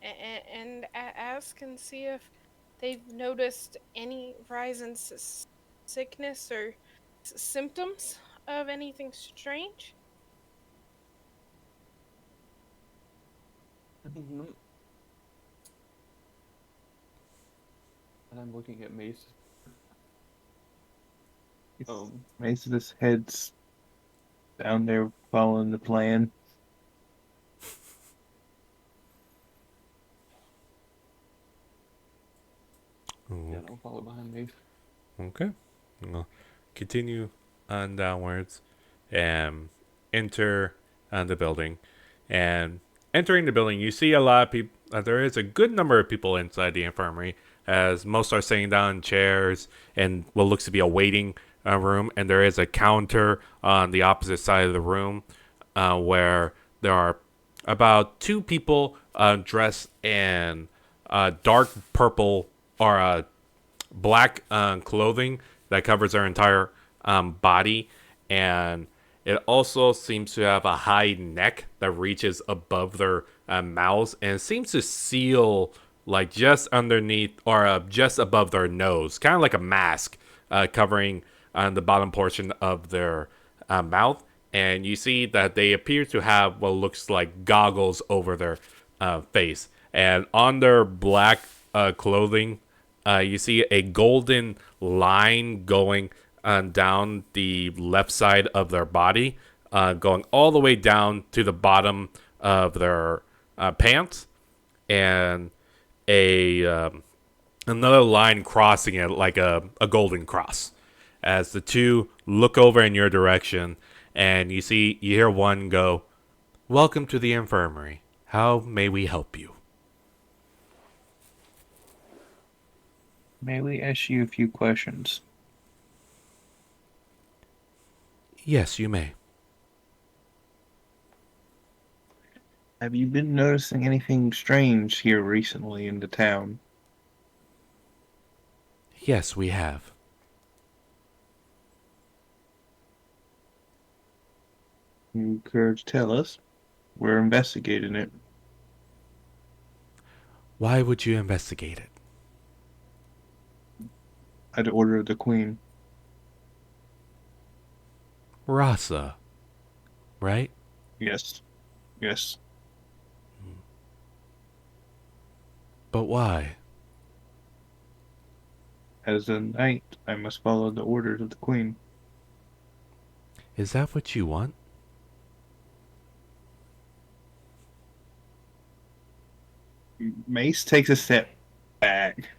and ask and see if they've noticed any rise in sickness or symptoms of anything strange? And I'm looking at Mace. Mace just heads down there following the plan. Yeah, I'll follow behind Mace. Okay. We'll continue on downwards and enter the building. And entering the building, you see a lot of people. There is a good number of people inside the infirmary, as most are sitting down in chairs in what looks to be a waiting room. And there is a counter on the opposite side of the room where there are about two people dressed in dark purple or black clothing that covers their entire body, and it also seems to have a high neck that reaches above their mouths, and it seems to seal like just underneath or just above their nose, kind of like a mask covering the bottom portion of their mouth. And you see that they appear to have what looks like goggles over their face, and on their black clothing you see a golden line going down the left side of their body, going all the way down to the bottom of their pants, and a another line crossing it like a golden cross. As the two look over in your direction, and you hear one go, "Welcome to the infirmary. How may we help you?" May we ask you a few questions? Yes, you may. Have you been noticing anything strange here recently in the town? Yes, we have. You care to tell us? We're investigating it. Why would you investigate it? I'd order of the Queen. Rasa, right? Yes. Yes. But why? As a knight, I must follow the orders of the Queen. Is that what you want? Mace takes a step back.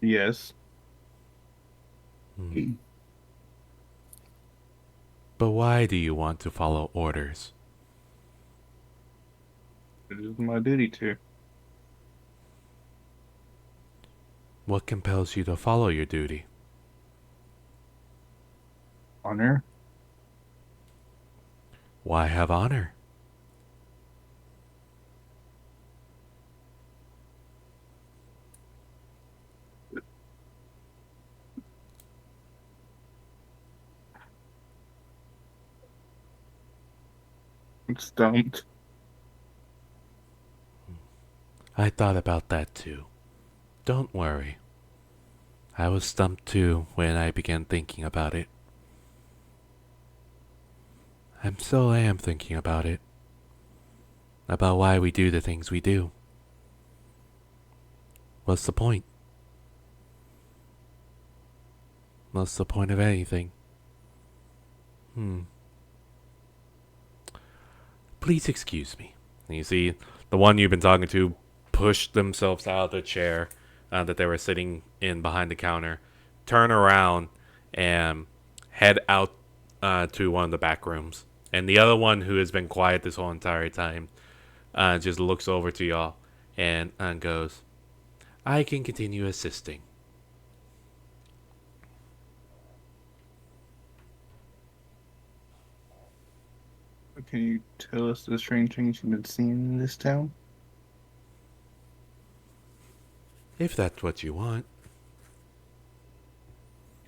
Yes. But why do you want to follow orders? It is my duty to. What compels you to follow your duty? Honor. Why have honor? I'm stumped. I thought about that too. Don't worry. I was stumped too when I began thinking about it. I still am thinking about it. About why we do the things we do. What's the point? What's the point of anything? Please excuse me. And you see the one you've been talking to push themselves out of the chair that they were sitting in behind the counter, turn around, and head out to one of the back rooms. And the other one, who has been quiet this whole entire time, just looks over to y'all and goes, "I can continue assisting." Can you tell us the strange things you've been seeing in this town? If that's what you want.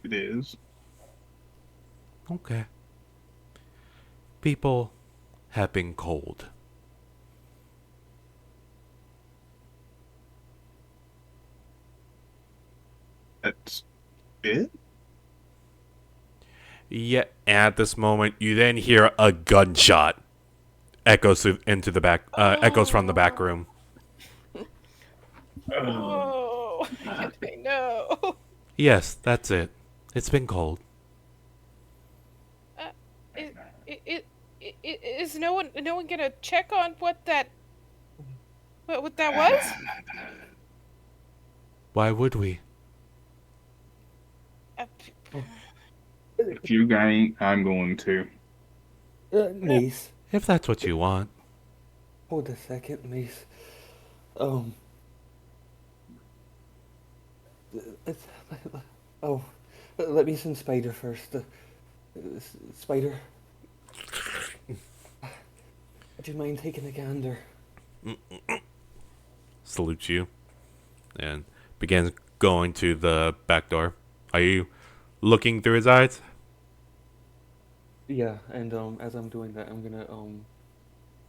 It is. Okay. People have been cold. That's it? Yet at this moment, you then hear a gunshot echoes into the back, echoes from the back room. Oh, I know. Yes, that's it. It's been cold. Is no one gonna check on what that was? Why would we? If you guys, I'm going to. Mace. If that's what you want. Hold a second, Mace. It's, oh, let me send Spider first. Spider. Do you mind taking a gander? Salutes you and begins going to the back door. Are you looking through his eyes? Yeah, and as I'm doing that, I'm gonna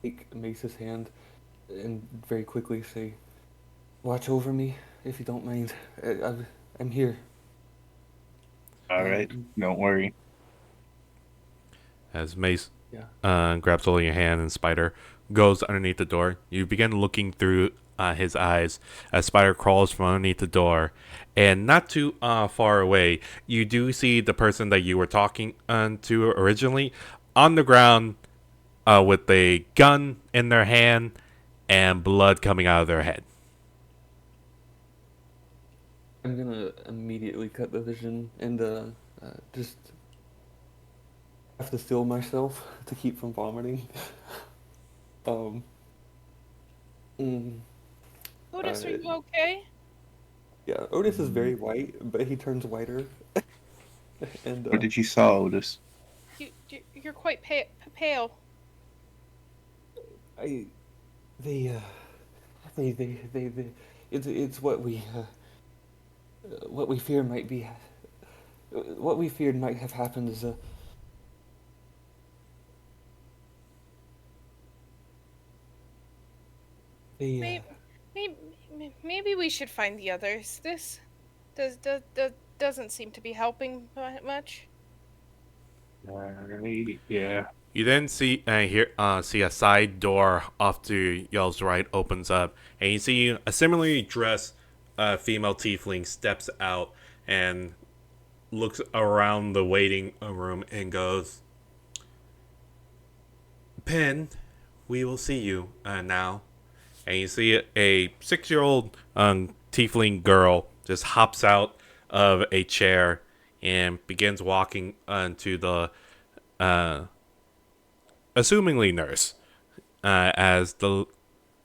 take Mace's hand and very quickly say, "Watch over me, if you don't mind. I'm here." All right, don't worry. As Mace Yeah. grabs hold of your hand and Spider goes underneath the door. You begin looking through his eyes as Spider crawls from underneath the door. And not too far away, you do see the person that you were talking to originally on the ground with a gun in their hand and blood coming out of their head. I'm gonna immediately cut the vision and just have to still myself to keep from vomiting. um. mm, Otis, are uh, you okay? yeah, Otis is very white, but he turns whiter. And What did you saw, Otis? You're quite pale. I, they, it's what we fear might be, what we feared might have happened is they, Maybe we should find the others. This doesn't seem to be helping much. Yeah. You then see see a side door off to y'all's right opens up, and you see a similarly dressed female tiefling steps out and looks around the waiting room and goes, "Pen, we will see you now." And you see a 6-year-old tiefling girl just hops out of a chair and begins walking to the assumingly nurse. As the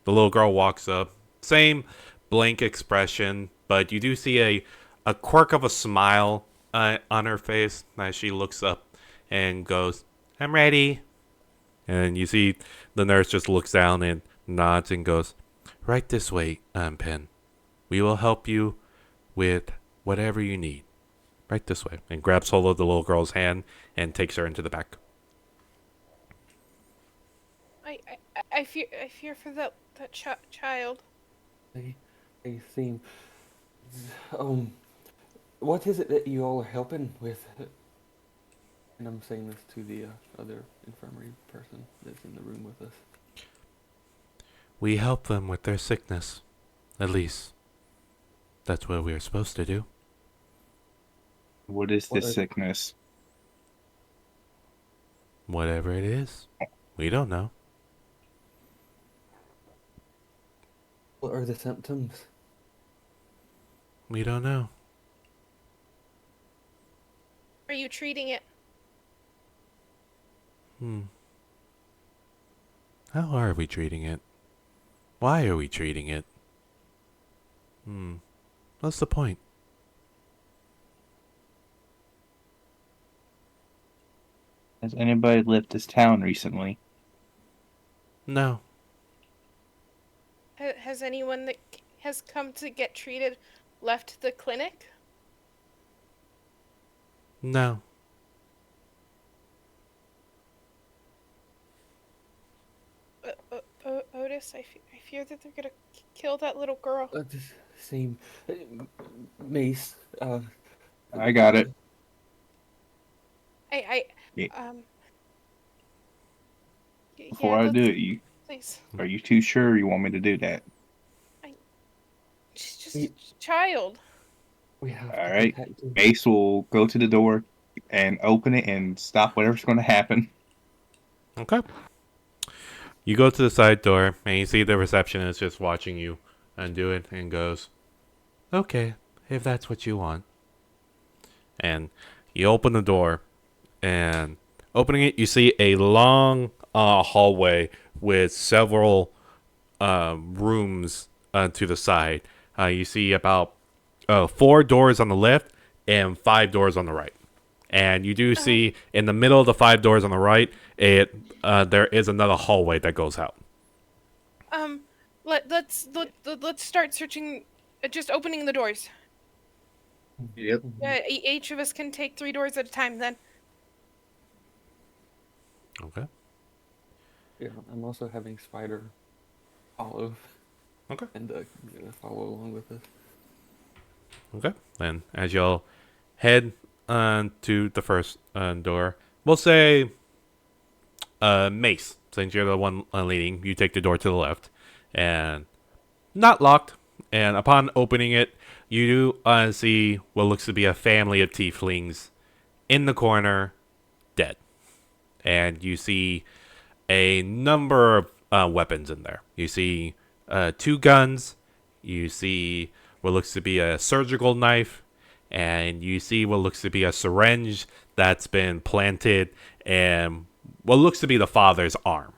little girl walks up, same blank expression, but you do see a quirk of a smile on her face as she looks up and goes, "I'm ready." And you see the nurse just looks down and nods and goes, "Right this way, Pen. We will help you with whatever you need. Right this way." And grabs hold of the little girl's hand and takes her into the back. I fear for that child. they seem, what is it that you all are helping with? And I'm saying this to the other infirmary person that's in the room with us. We help them with their sickness. At least, that's what we are supposed to do. What is this sickness? Whatever it is, we don't know. What are the symptoms? We don't know. Are you treating it? How are we treating it? Why are we treating it? What's the point? Has anybody left this town recently? No. Has anyone that has come to get treated left the clinic? No. Otis, I fear that they're gonna kill that little girl. The same. Mace. I got it. Yeah. Before I do it, please. are you too sure you want me to do that? She's just a child. We have All to right. protect her. Mace will go to the door and open it and stop whatever's going to happen. Okay. You go to the side door and you see the receptionist just watching you and do it and goes, "Okay, if that's what you want." And you open the door, and opening it, you see a long hallway with several rooms to the side. You see about 4 doors on the left and 5 doors on the right. And you do see in the middle of the 5 doors on the right, there is another hallway that goes out. Let's start searching. Just opening the doors. Yep. Each of us can take 3 doors at a time. Then. Okay. Yeah, I'm also having Spider follow. Okay. And follow along with us. Okay. And as y'all head to the first door, we'll say Mace since you're the one leading, you take the door to the left, and not locked. And upon opening it, you see what looks to be a family of tieflings in the corner, dead. And you see a number of weapons in there. You see 2 guns. You see what looks to be a surgical knife. And you see what looks to be a syringe that's been planted in what looks to be the father's arm.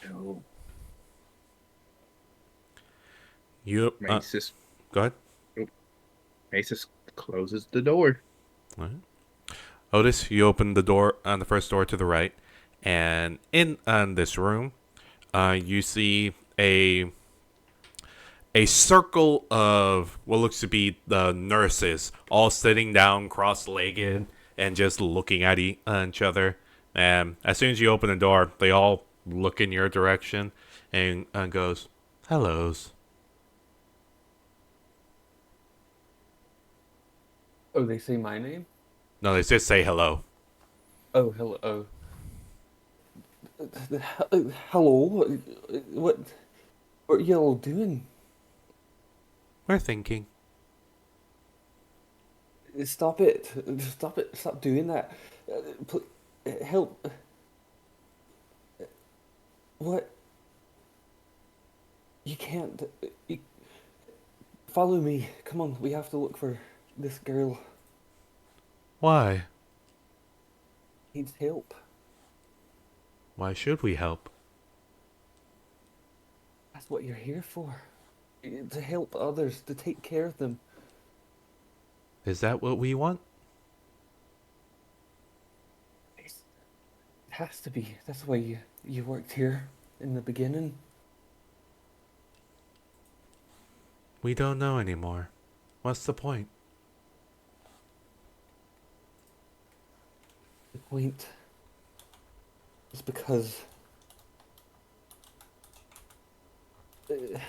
No. You Maces. go ahead. Maces closes the door. All right. Otis, you open the door on the first door to the right, and in this room, you see a circle of what looks to be the nurses, all sitting down cross-legged and just looking at each other. And as soon as you open the door, they all look in your direction and goes, "Hellos." Oh, they say my name? No, they just say hello. Oh, hello. Hello. What are y'all doing? We're thinking. Stop it. Stop it. Stop doing that. Help. What? You can't. Follow me. Come on. We have to look for this girl. Why? Needs help. Why should we help? That's what you're here for. To help others, to take care of them. Is that what we want? It has to be. That's why you worked here in the beginning. We don't know anymore. What's the point? The point is because there's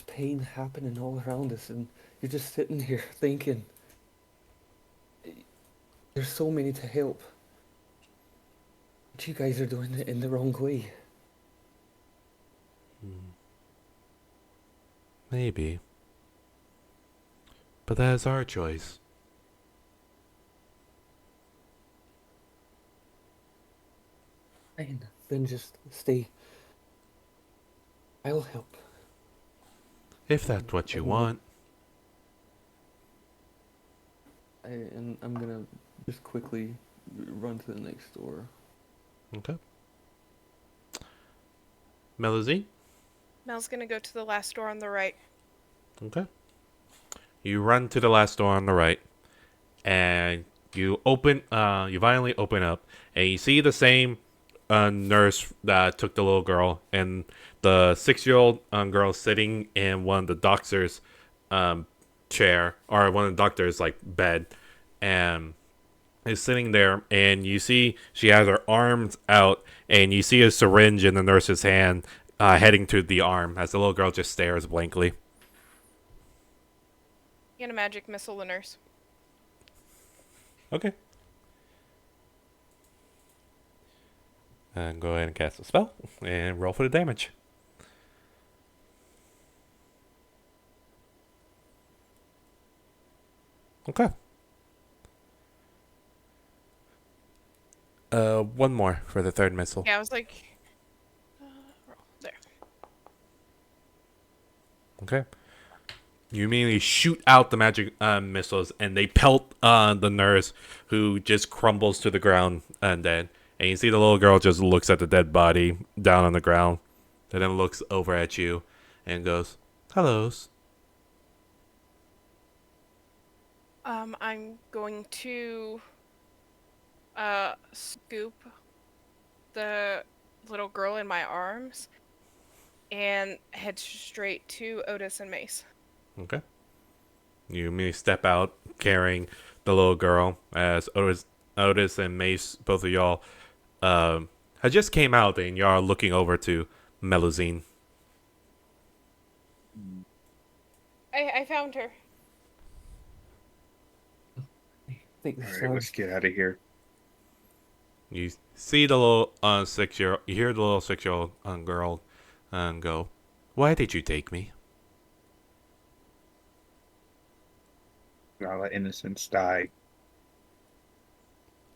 pain happening all around us, and you're just sitting here thinking there's so many to help, but you guys are doing it in the wrong way. Maybe. But that is our choice. Fine, then just stay. I'll help. If that's what you want. And I'm gonna just quickly run to the next door. Okay. Melazine? Mel's gonna go to the last door on the right. Okay. You run to the last door on the right, and you violently open up, and you see the same nurse that took the little girl, and the 6-year-old girl sitting in one of the doctor's chair, or one of the doctor's like bed, and is sitting there, and you see she has her arms out, and you see a syringe in the nurse's hand, heading to the arm, as the little girl just stares blankly. Get a magic missile the nurse. Okay. And go ahead and cast a spell, and roll for the damage. Okay. One more for the third missile. Yeah, I was like, roll. There. Okay. You immediately shoot out the magic missiles, and they pelt the nurse, who just crumbles to the ground undead. And you see the little girl just looks at the dead body down on the ground, and then looks over at you and goes, "Hellos." I'm going to scoop the little girl in my arms and head straight to Otis and Mace. Okay. You immediately step out carrying the little girl, as Otis and Mace, both of y'all, had just came out, and y'all are looking over to Melazine. I found her. think the All right, stars. let's get out of here. You see the little 6-year. You hear the little 6-year-old girl go, "Why did you take me?" Gotta let innocents die,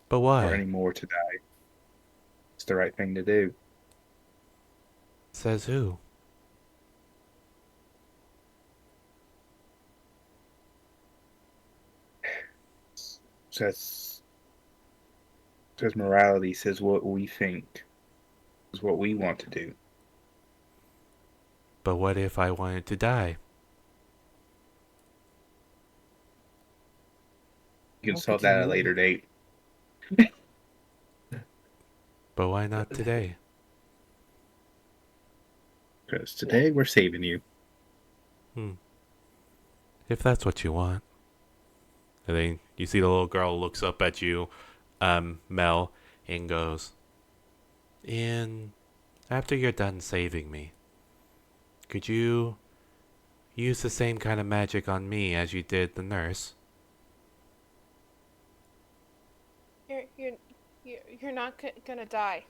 But or why? any more to die. It's the right thing to do. Says who? Says says morality. Says what we think is what we want to do. But what if I wanted to die? You can How solve could you that at a know? later date. But why not today? Because today we're saving you. If that's what you want. And then you see the little girl looks up at you, Mel, and goes, "And after you're done saving me, could you use the same kind of magic on me as you did the nurse?" You're not gonna die.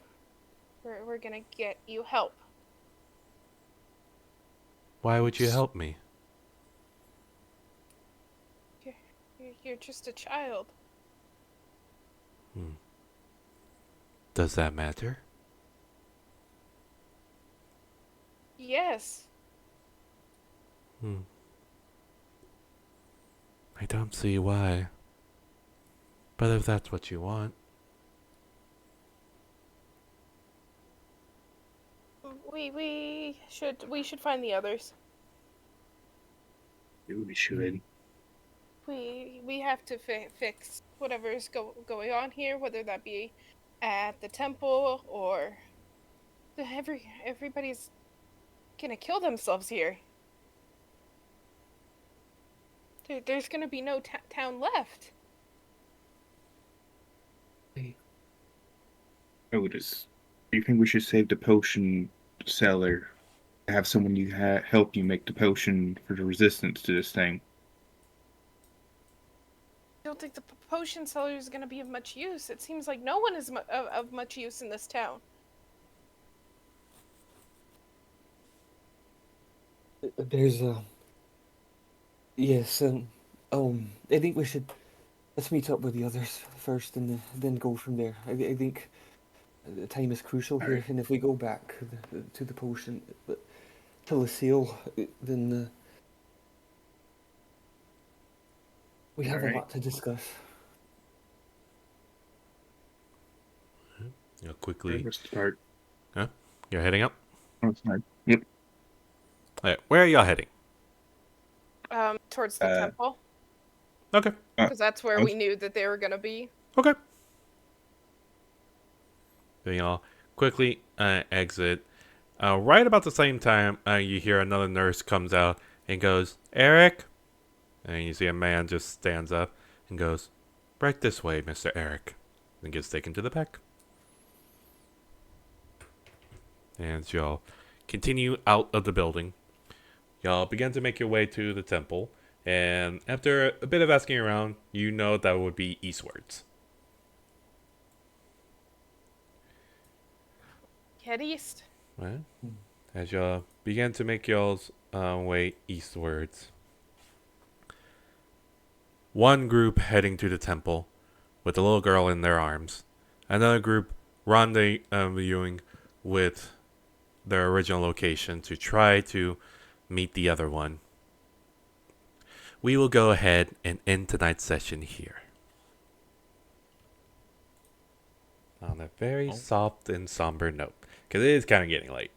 We're gonna get you help. Why would you help me? You're just a child. Does that matter? Yes. I don't see why. But if that's what you want. We should find the others. We should. We have to fix whatever is going on here, whether that be at the temple or everybody's gonna kill themselves here. There's gonna be no town left. Do you think we should save the potion seller? Have someone help you make the potion for the resistance to this thing? I don't think the potion seller is gonna be of much use. It seems like no one is of much use in this town. There's a. Yes, I think we should. Let's meet up with the others first and then go from there. I think the time is crucial here, and if we go back to the potion, to Lucille, then we have a lot to discuss. You'll quickly. Let's start. Huh? You're heading up? Let's start. Yep. Alright, where are y'all heading? Towards the temple, Okay. because that's where we knew that they were gonna be. Okay. Then y'all quickly exit. Right about the same time, you hear another nurse comes out and goes, "Eric?" And you see a man just stands up and goes, "Right this way, Mr. Eric." And gets taken to the back. And y'all continue out of the building. Y'all begin to make your way to the temple. And after a bit of asking around, you know that would be eastwards. Head east. Right? As y'all begin to make y'all's way eastwards, one group heading to the temple with a little girl in their arms, another group rendezvousing with their original location to try to meet the other one. We will go ahead and end tonight's session here. On a very soft and somber note, because it is kind of getting late.